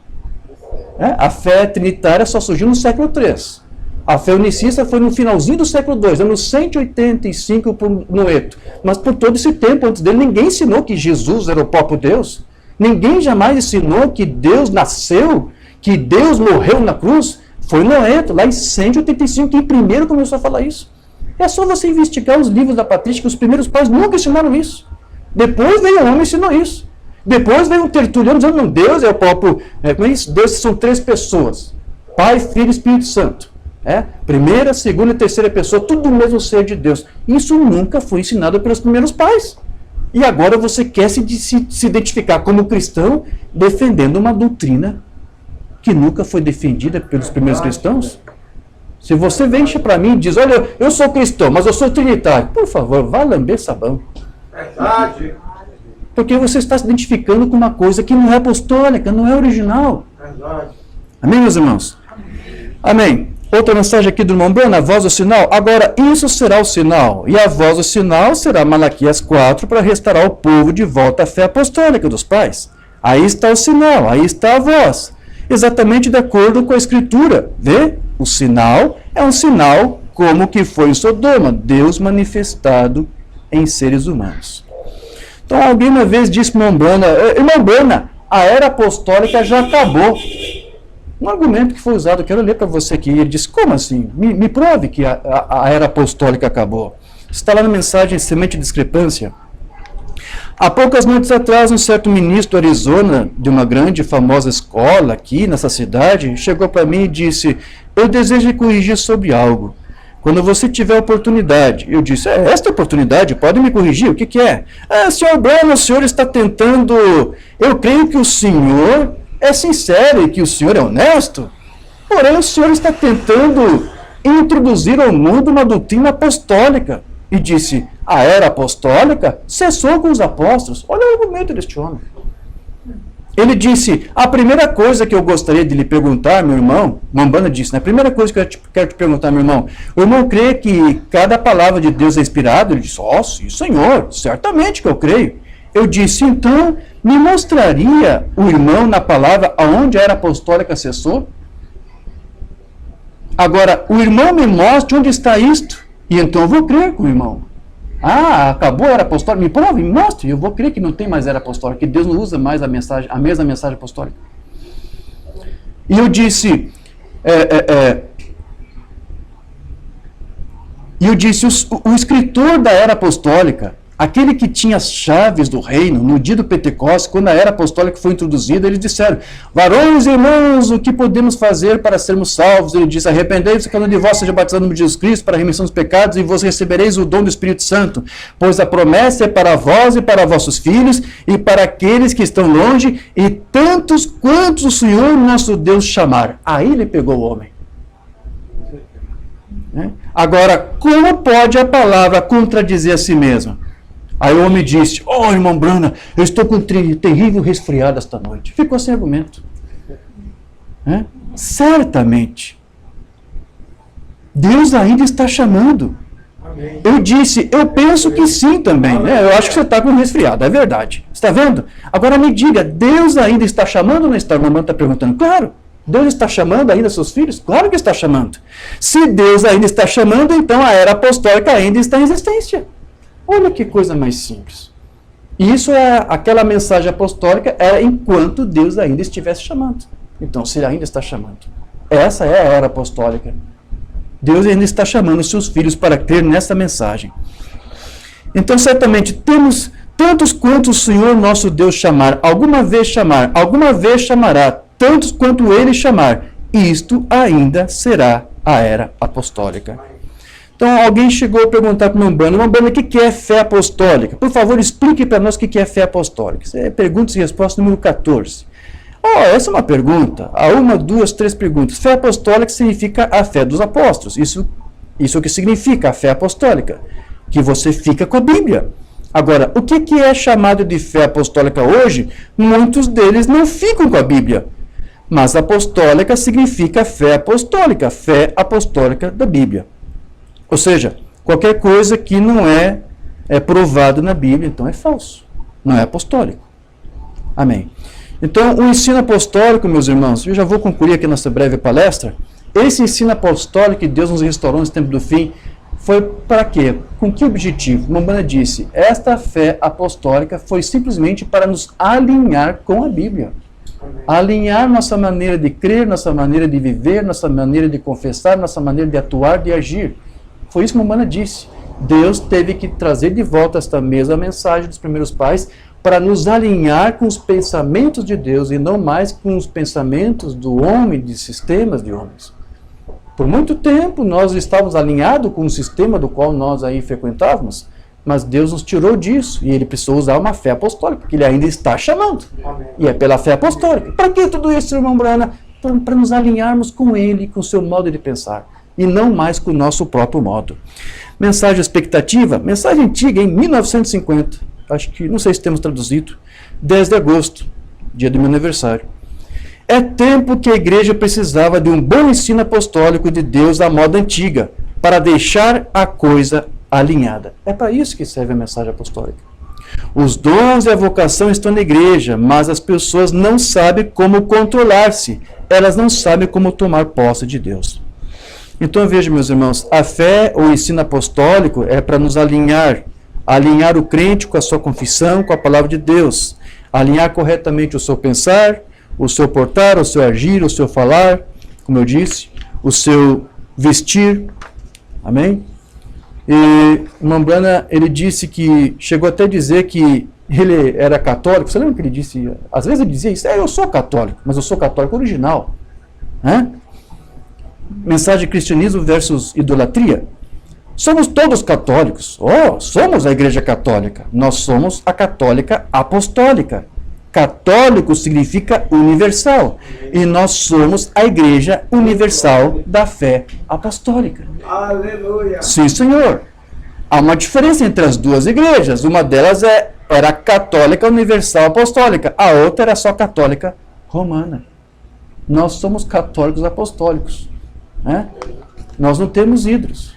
A fé trinitária só surgiu no século III. A fé unicista foi no finalzinho do século II, anos 185 por Noeto. Mas por todo esse tempo antes dele, ninguém ensinou que Jesus era o próprio Deus. Ninguém jamais ensinou que Deus nasceu, que Deus morreu na cruz. Foi Noeto, lá em 185, que primeiro começou a falar isso. É só você investigar os livros da patrística, os primeiros pais nunca ensinaram isso. Depois veio um homem e ensinou isso. Depois veio um tertuliano dizendo, não, Deus é o próprio... como é isso? Deus são três pessoas. Pai, Filho e Espírito Santo. Primeira, segunda e terceira pessoa, tudo o mesmo ser de Deus. Isso nunca foi ensinado pelos primeiros pais. E agora você quer se identificar como cristão defendendo uma doutrina que nunca foi defendida pelos primeiros cristãos? Se você vem para mim e diz, olha, eu sou cristão, mas eu sou trinitário, por favor, vá lamber sabão. Verdade. Porque você está se identificando com uma coisa que não é apostólica, não é original. Verdade. Amém, meus irmãos? Amém. Outra mensagem aqui do irmão Bruno, a voz do sinal. Agora, isso será o sinal. E a voz do sinal será Malaquias 4 para restaurar o povo de volta à fé apostólica dos pais. Aí está o sinal, aí está a voz. Exatamente de acordo com a Escritura. Vê? O sinal é um sinal como que foi em Sodoma, Deus manifestado em seres humanos. Então, alguém uma vez disse para irmão Brana, a era apostólica já acabou. Um argumento que foi usado, eu quero ler para você aqui. Ele disse, como assim? Me prove que a era apostólica acabou. Está lá na mensagem Semente de Discrepância. Há poucas noites atrás, um certo ministro do Arizona, de uma grande e famosa escola aqui nessa cidade, chegou para mim e disse, eu desejo corrigir sobre algo. Quando você tiver oportunidade. Eu disse, esta oportunidade, pode me corrigir? O que é? Senhor Bruno, o senhor está tentando... Eu creio que o senhor... é sincero e que o senhor é honesto, porém o senhor está tentando introduzir ao mundo uma doutrina apostólica. E disse, a era apostólica cessou com os apóstolos. Olha o argumento deste homem. Ele disse, a primeira coisa que eu gostaria de lhe perguntar, meu irmão, Mambana disse, a primeira coisa que eu quero te perguntar, meu irmão, o irmão crê que cada palavra de Deus é inspirada? Ele disse, sim, senhor, certamente que eu creio. Eu disse, então, me mostraria o irmão na palavra aonde a era apostólica cessou? Agora, o irmão me mostre onde está isto, e então eu vou crer com o irmão. Acabou a era apostólica? Me prove, me mostre, eu vou crer que não tem mais era apostólica, que Deus não usa mais a mesma mensagem apostólica. E eu disse, o escritor da era apostólica, Aquele que tinha as chaves do reino, no dia do Pentecostes, quando a era apostólica foi introduzida, eles disseram: varões e irmãos, o que podemos fazer para sermos salvos? Ele disse: arrependei-vos, cada um de vós seja batizado no nome de Jesus Cristo para a remissão dos pecados, e vos recebereis o dom do Espírito Santo, pois a promessa é para vós e para vossos filhos, e para aqueles que estão longe, e tantos quantos o Senhor nosso Deus chamar. Aí ele pegou o homem. Agora, como pode a palavra contradizer a si mesma? Aí o homem disse: oh, irmão Brana, eu estou com terrível resfriado esta noite. Ficou sem argumento. Certamente, Deus ainda está chamando. Amém. Eu disse, eu penso que sim também. Né? Eu acho que você está com resfriado, é verdade. Está vendo? Agora me diga, Deus ainda está chamando ou não está? O irmão está perguntando. Claro. Deus está chamando ainda seus filhos? Claro que está chamando. Se Deus ainda está chamando, então a era apostólica ainda está em existência. Olha que coisa mais simples. Isso é aquela mensagem apostólica, era enquanto Deus ainda estivesse chamando. Então, se ele ainda está chamando. Essa é a era apostólica. Deus ainda está chamando seus filhos para crer nessa mensagem. Então, certamente, temos tantos quanto o Senhor nosso Deus chamar, alguma vez chamará, tantos quanto ele chamar, isto ainda será a era apostólica. Então, alguém chegou a perguntar para o irmão Brana, o que é fé apostólica? Por favor, explique para nós o que é fé apostólica. Isso é perguntas e respostas número 14. Essa é uma pergunta. Há 1, 2, 3 perguntas. Fé apostólica significa a fé dos apóstolos. Isso é o que significa a fé apostólica. Que você fica com a Bíblia. Agora, o que é chamado de fé apostólica hoje? Muitos deles não ficam com a Bíblia. Mas apostólica significa fé apostólica da Bíblia. Ou seja, qualquer coisa que não é provado na Bíblia, então é falso. Não é apostólico. Amém. Então, o ensino apostólico, meus irmãos, eu já vou concluir aqui nossa breve palestra. Esse ensino apostólico que Deus nos restaurou nesse tempo do fim, foi para quê? Com que objetivo? Brana disse, esta fé apostólica foi simplesmente para nos alinhar com a Bíblia. Alinhar nossa maneira de crer, nossa maneira de viver, nossa maneira de confessar, nossa maneira de atuar, de agir. Foi isso que Brana disse. Deus teve que trazer de volta esta mesma mensagem dos primeiros pais para nos alinhar com os pensamentos de Deus e não mais com os pensamentos do homem, de sistemas de homens. Por muito tempo nós estávamos alinhados com o sistema do qual nós aí frequentávamos, mas Deus nos tirou disso e Ele precisou usar uma fé apostólica, porque Ele ainda está chamando. Amém. E é pela fé apostólica. Para que tudo isso, irmão Brana? Para nos alinharmos com Ele, com o seu modo de pensar, e não mais com o nosso próprio modo. Mensagem expectativa, mensagem antiga, em 1950, acho que, não sei se temos traduzido, 10 de agosto, dia do meu aniversário. É tempo que a igreja precisava de um bom ensino apostólico de Deus à moda antiga, para deixar a coisa alinhada. É para isso que serve a mensagem apostólica. Os dons e a vocação estão na igreja, mas as pessoas não sabem como controlar-se. Elas não sabem como tomar posse de Deus. Então veja, meus irmãos, a fé ou o ensino apostólico é para nos alinhar o crente com a sua confissão, com a palavra de Deus, alinhar corretamente o seu pensar, o seu portar, o seu agir, o seu falar, como eu disse, o seu vestir, amém? E o Brana, ele disse que, chegou até a dizer que ele era católico. Você lembra que ele disse? Às vezes ele dizia isso, eu sou católico, mas eu sou católico original. Mensagem de cristianismo versus idolatria. Somos todos católicos. Somos a igreja católica. Nós somos a católica apostólica. Católico significa universal. E nós somos a igreja universal da fé apostólica. Aleluia. Sim, senhor. Há uma diferença entre as duas igrejas. Uma delas era católica universal apostólica. A outra era só católica romana. Nós somos católicos apostólicos. Nós não temos ídolos.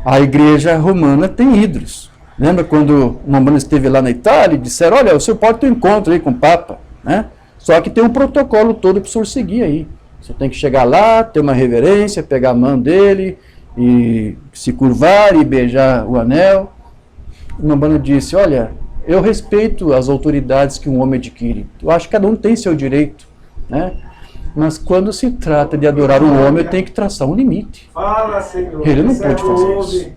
A igreja romana tem ídolos. Lembra quando o Brana esteve lá na Itália e disseram, olha, o senhor pode ter um encontro aí com o Papa, Só que tem um protocolo todo para o senhor seguir aí. Você tem que chegar lá, ter uma reverência, pegar a mão dele e se curvar e beijar o anel. O Brana disse, olha, eu respeito as autoridades que um homem adquire. Eu acho que cada um tem seu direito, Mas quando se trata de adorar um homem, eu tenho que traçar um limite. Fala, Senhor. Ele não pode fazer isso.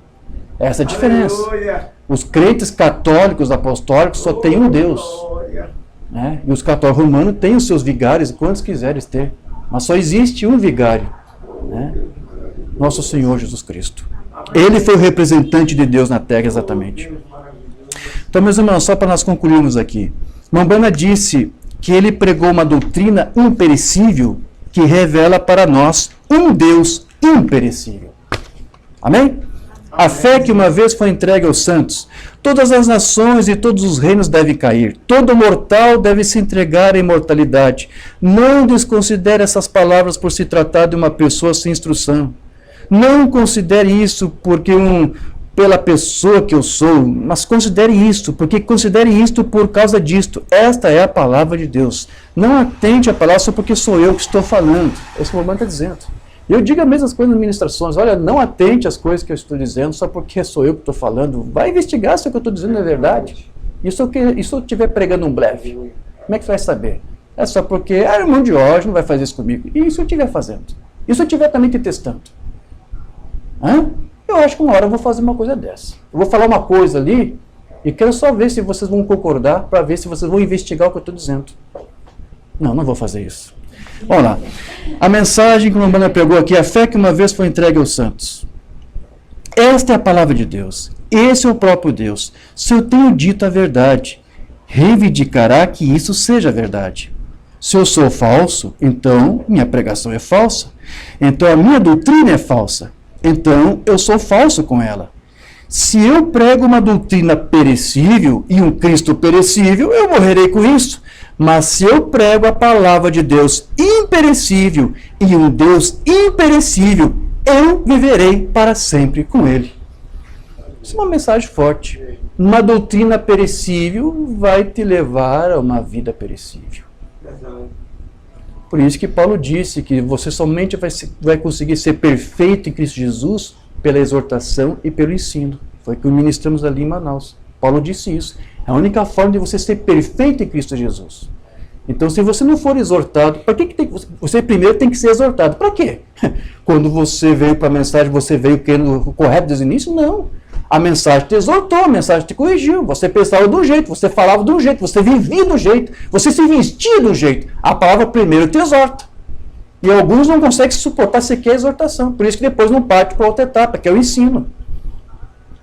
Essa é a diferença. Aleluia. Os crentes católicos apostólicos só têm um Deus. Glória. Né? E os católicos romanos têm os seus vigários, quantos quiserem ter. Mas só existe um vigário. Né? Nosso Senhor Jesus Cristo. Ele foi o representante de Deus na terra, exatamente. Então, meus irmãos, só para nós concluirmos aqui. Mombrana disse que ele pregou uma doutrina imperecível que revela para nós um Deus imperecível. Amém? A fé que uma vez foi entregue aos santos, todas as nações e todos os reinos devem cair, todo mortal deve se entregar à imortalidade. Não desconsidere essas palavras por se tratar de uma pessoa sem instrução. Não considere isso pela pessoa que eu sou, mas considere isto por causa disto. Esta é a palavra de Deus. Não atente a palavra só porque sou eu que estou falando. Esse momento está dizendo. Eu digo as mesmas coisas nas ministrações. Olha, não atente às coisas que eu estou dizendo só porque sou eu que estou falando. Vai investigar se o que eu estou dizendo é verdade. E se eu estiver pregando um blefe? Como é que você vai saber? É só porque, irmão Diógenes não vai fazer isso comigo. E se eu estiver fazendo? E se eu estiver também te testando? Eu acho que uma hora eu vou fazer uma coisa dessa. Eu vou falar uma coisa ali e quero só ver se vocês vão concordar para ver se vocês vão investigar o que eu estou dizendo. Não vou fazer isso. Vamos lá. A mensagem que o Mombrana pregou aqui, a fé que uma vez foi entregue aos santos. Esta é a palavra de Deus. Esse é o próprio Deus. Se eu tenho dito a verdade, reivindicará que isso seja verdade. Se eu sou falso, então minha pregação é falsa. Então a minha doutrina é falsa. Então eu sou falso com ela. Se eu prego uma doutrina perecível e um Cristo perecível, eu morrerei com isso. Mas se eu prego a palavra de Deus imperecível e um Deus imperecível, eu viverei para sempre com ele. Isso é uma mensagem forte. Uma doutrina perecível vai te levar a uma vida perecível. Por isso que Paulo disse que você somente vai conseguir ser perfeito em Cristo Jesus pela exortação e pelo ensino. Foi o que ministramos ali em Manaus. Paulo disse isso. É a única forma de você ser perfeito em Cristo Jesus. Então, se você não for exortado, para que você primeiro tem que ser exortado? Para quê? Quando você veio para a mensagem, você veio querendo o correto desde o início? Não. A mensagem te exortou, a mensagem te corrigiu. Você pensava de um jeito, você falava de um jeito, você vivia de um jeito, você se vestia de um jeito. A palavra primeiro te exorta. E alguns não conseguem suportar sequer a exortação. Por isso que depois não parte para outra etapa, que é o ensino.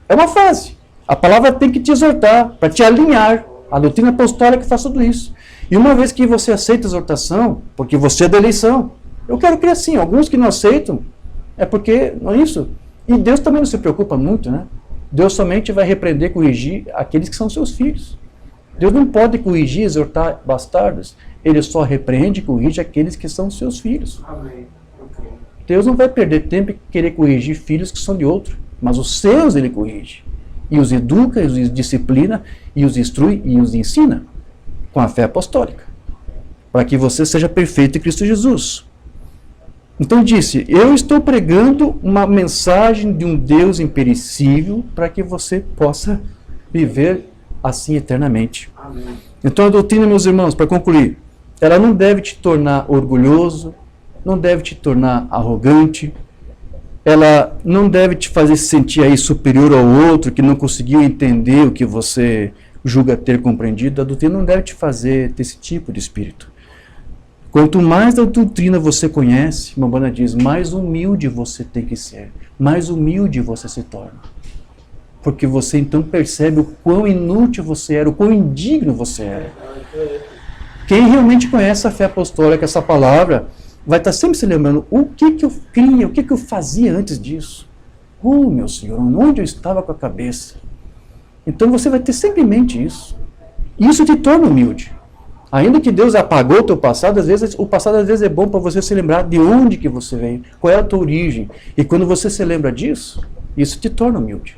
É uma fase. A palavra tem que te exortar, para te alinhar. A doutrina apostólica faz tudo isso. E uma vez que você aceita a exortação, porque você é da eleição, eu quero crer assim, alguns que não aceitam, é porque, não é isso? E Deus também não se preocupa muito, né? Deus somente vai repreender e corrigir aqueles que são seus filhos. Deus não pode corrigir, exortar bastardos. Ele só repreende e corrige aqueles que são seus filhos. Amém. Deus não vai perder tempo em querer corrigir filhos que são de outro, mas os seus ele corrige. E os educa, e os disciplina, e os instrui, e os ensina com a fé apostólica, para que você seja perfeito em Cristo Jesus. Então disse, eu estou pregando uma mensagem de um Deus imperecível para que você possa viver assim eternamente. Amém. Então a doutrina, meus irmãos, para concluir, ela não deve te tornar orgulhoso, não deve te tornar arrogante, ela não deve te fazer se sentir aí superior ao outro, que não conseguiu entender o que você julga ter compreendido. A doutrina não deve te fazer ter esse tipo de espírito. Quanto mais da doutrina você conhece, Mombrana diz, mais humilde você tem que ser, mais humilde você se torna. Porque você então percebe o quão inútil você era, o quão indigno você era. Quem realmente conhece a fé apostólica, essa palavra, vai estar sempre se lembrando, o que eu cria, o que eu fazia antes disso? Oh, meu Senhor, onde eu estava com a cabeça? Então você vai ter sempre em mente isso. Isso te torna humilde. Ainda que Deus apagou o teu passado, o passado às vezes é bom para você se lembrar de onde que você veio, qual é a tua origem. E quando você se lembra disso, isso te torna humilde.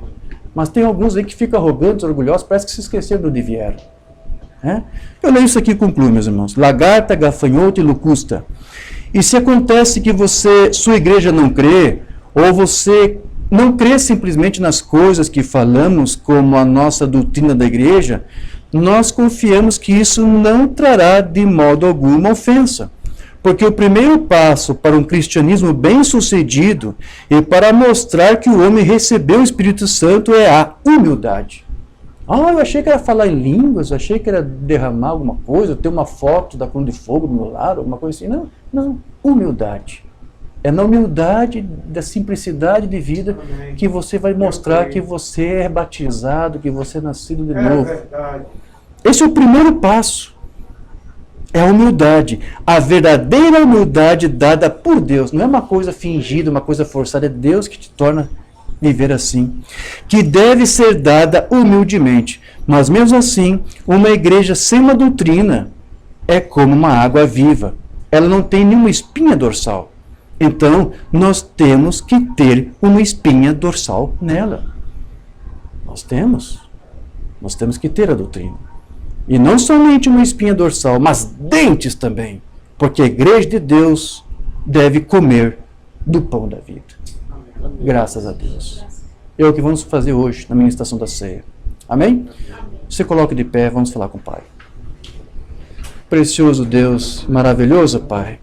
Mas tem alguns aí que ficam arrogantes, orgulhosos, parece que se esqueceram de onde vieram. Eu leio isso aqui e concluo, meus irmãos. Lagarta, gafanhoto e locusta. E se acontece que sua igreja não crê, ou você não crê simplesmente nas coisas que falamos, como a nossa doutrina da igreja, nós confiamos que isso não trará de modo algum uma ofensa, Porque o primeiro passo para um cristianismo bem-sucedido e para mostrar que o homem recebeu o Espírito Santo é a humildade. Eu achei que era falar em línguas, eu achei que era derramar alguma coisa, ter uma foto da cruz de fogo do meu lado, alguma coisa assim. Não, não, humildade. É na humildade, da simplicidade de vida que você vai mostrar que você é batizado, que você é nascido de novo. Verdade. Esse é o primeiro passo. É a humildade. A verdadeira humildade dada por Deus. Não é uma coisa fingida, uma coisa forçada. É Deus que te torna viver assim. Que deve ser dada humildemente. Mas mesmo assim, uma igreja sem uma doutrina é como uma água viva. Ela não tem nenhuma espinha dorsal. Então, nós temos que ter uma espinha dorsal nela. Nós temos que ter a doutrina. E não somente uma espinha dorsal, mas dentes também. Porque a igreja de Deus deve comer do pão da vida. Graças a Deus. É o que vamos fazer hoje na ministração da ceia. Amém? Se coloque de pé, vamos falar com o Pai. Precioso Deus, maravilhoso Pai.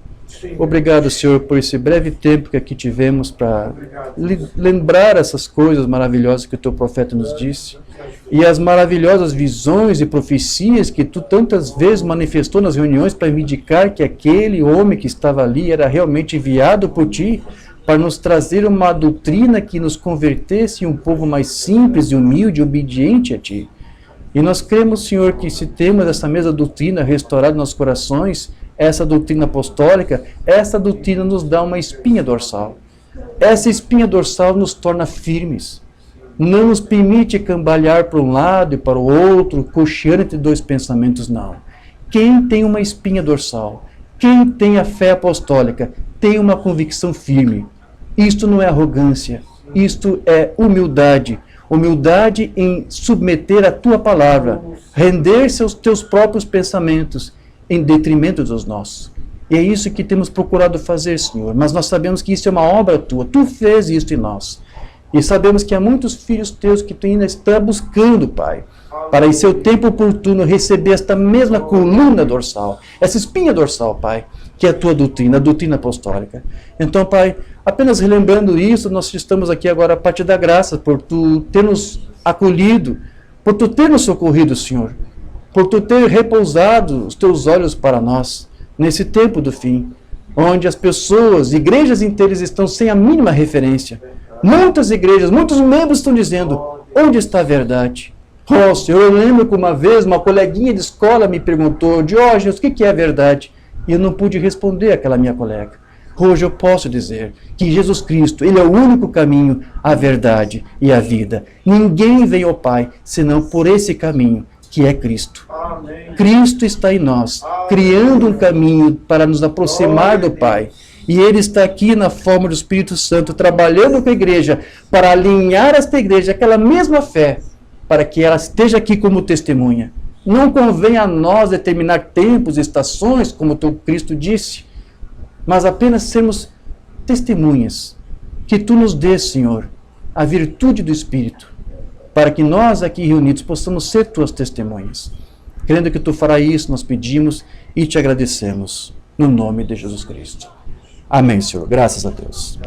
Obrigado, Senhor, por esse breve tempo que aqui tivemos para lembrar essas coisas maravilhosas que o Teu profeta nos disse e as maravilhosas visões e profecias que Tu tantas vezes manifestou nas reuniões para me indicar que aquele homem que estava ali era realmente enviado por Ti para nos trazer uma doutrina que nos convertesse em um povo mais simples e humilde e obediente a Ti. E nós cremos, Senhor, que se temos essa mesma doutrina restaurada nos nossos corações, essa doutrina apostólica, essa doutrina nos dá uma espinha dorsal. Essa espinha dorsal nos torna firmes. Não nos permite cambalear para um lado e para o outro, cocheando entre dois pensamentos, não. Quem tem uma espinha dorsal, quem tem a fé apostólica, tem uma convicção firme. Isto não é arrogância, isto é humildade. Humildade em submeter a Tua palavra, render-se aos Teus próprios pensamentos, em detrimento dos nossos. E é isso que temos procurado fazer, Senhor. Mas nós sabemos que isso é uma obra Tua. Tu fez isso em nós. E sabemos que há muitos filhos Teus que Tu ainda está buscando, Pai, para em seu tempo oportuno receber esta mesma coluna dorsal, essa espinha dorsal, Pai, que é a Tua doutrina, a doutrina apostólica. Então, Pai, apenas relembrando isso, nós estamos aqui agora a partir da graça, por Tu ter nos acolhido, por Tu ter nos socorrido, Senhor, por Tu ter repousado os Teus olhos para nós, nesse tempo do fim, onde as pessoas, igrejas inteiras estão sem a mínima referência. Muitas igrejas, muitos membros estão dizendo, onde está a verdade? Senhor, eu lembro que uma vez uma coleguinha de escola me perguntou, Diógenes, o que é a verdade? E eu não pude responder àquela minha colega. Hoje eu posso dizer que Jesus Cristo, Ele é o único caminho, a verdade e a vida. Ninguém vem ao Pai, senão por esse caminho, que é Cristo. Amém. Cristo está em nós, criando um caminho para nos aproximar do Pai. E Ele está aqui na forma do Espírito Santo, trabalhando com a igreja, para alinhar esta igreja, aquela mesma fé, para que ela esteja aqui como testemunha. Não convém a nós determinar tempos e estações, como o teu Cristo disse, mas apenas sermos testemunhas. Que Tu nos dês, Senhor, a virtude do Espírito, para que nós aqui reunidos possamos ser Tuas testemunhas. Crendo que Tu farás isso, nós pedimos e Te agradecemos, no nome de Jesus Cristo. Amém, Senhor. Graças a Deus.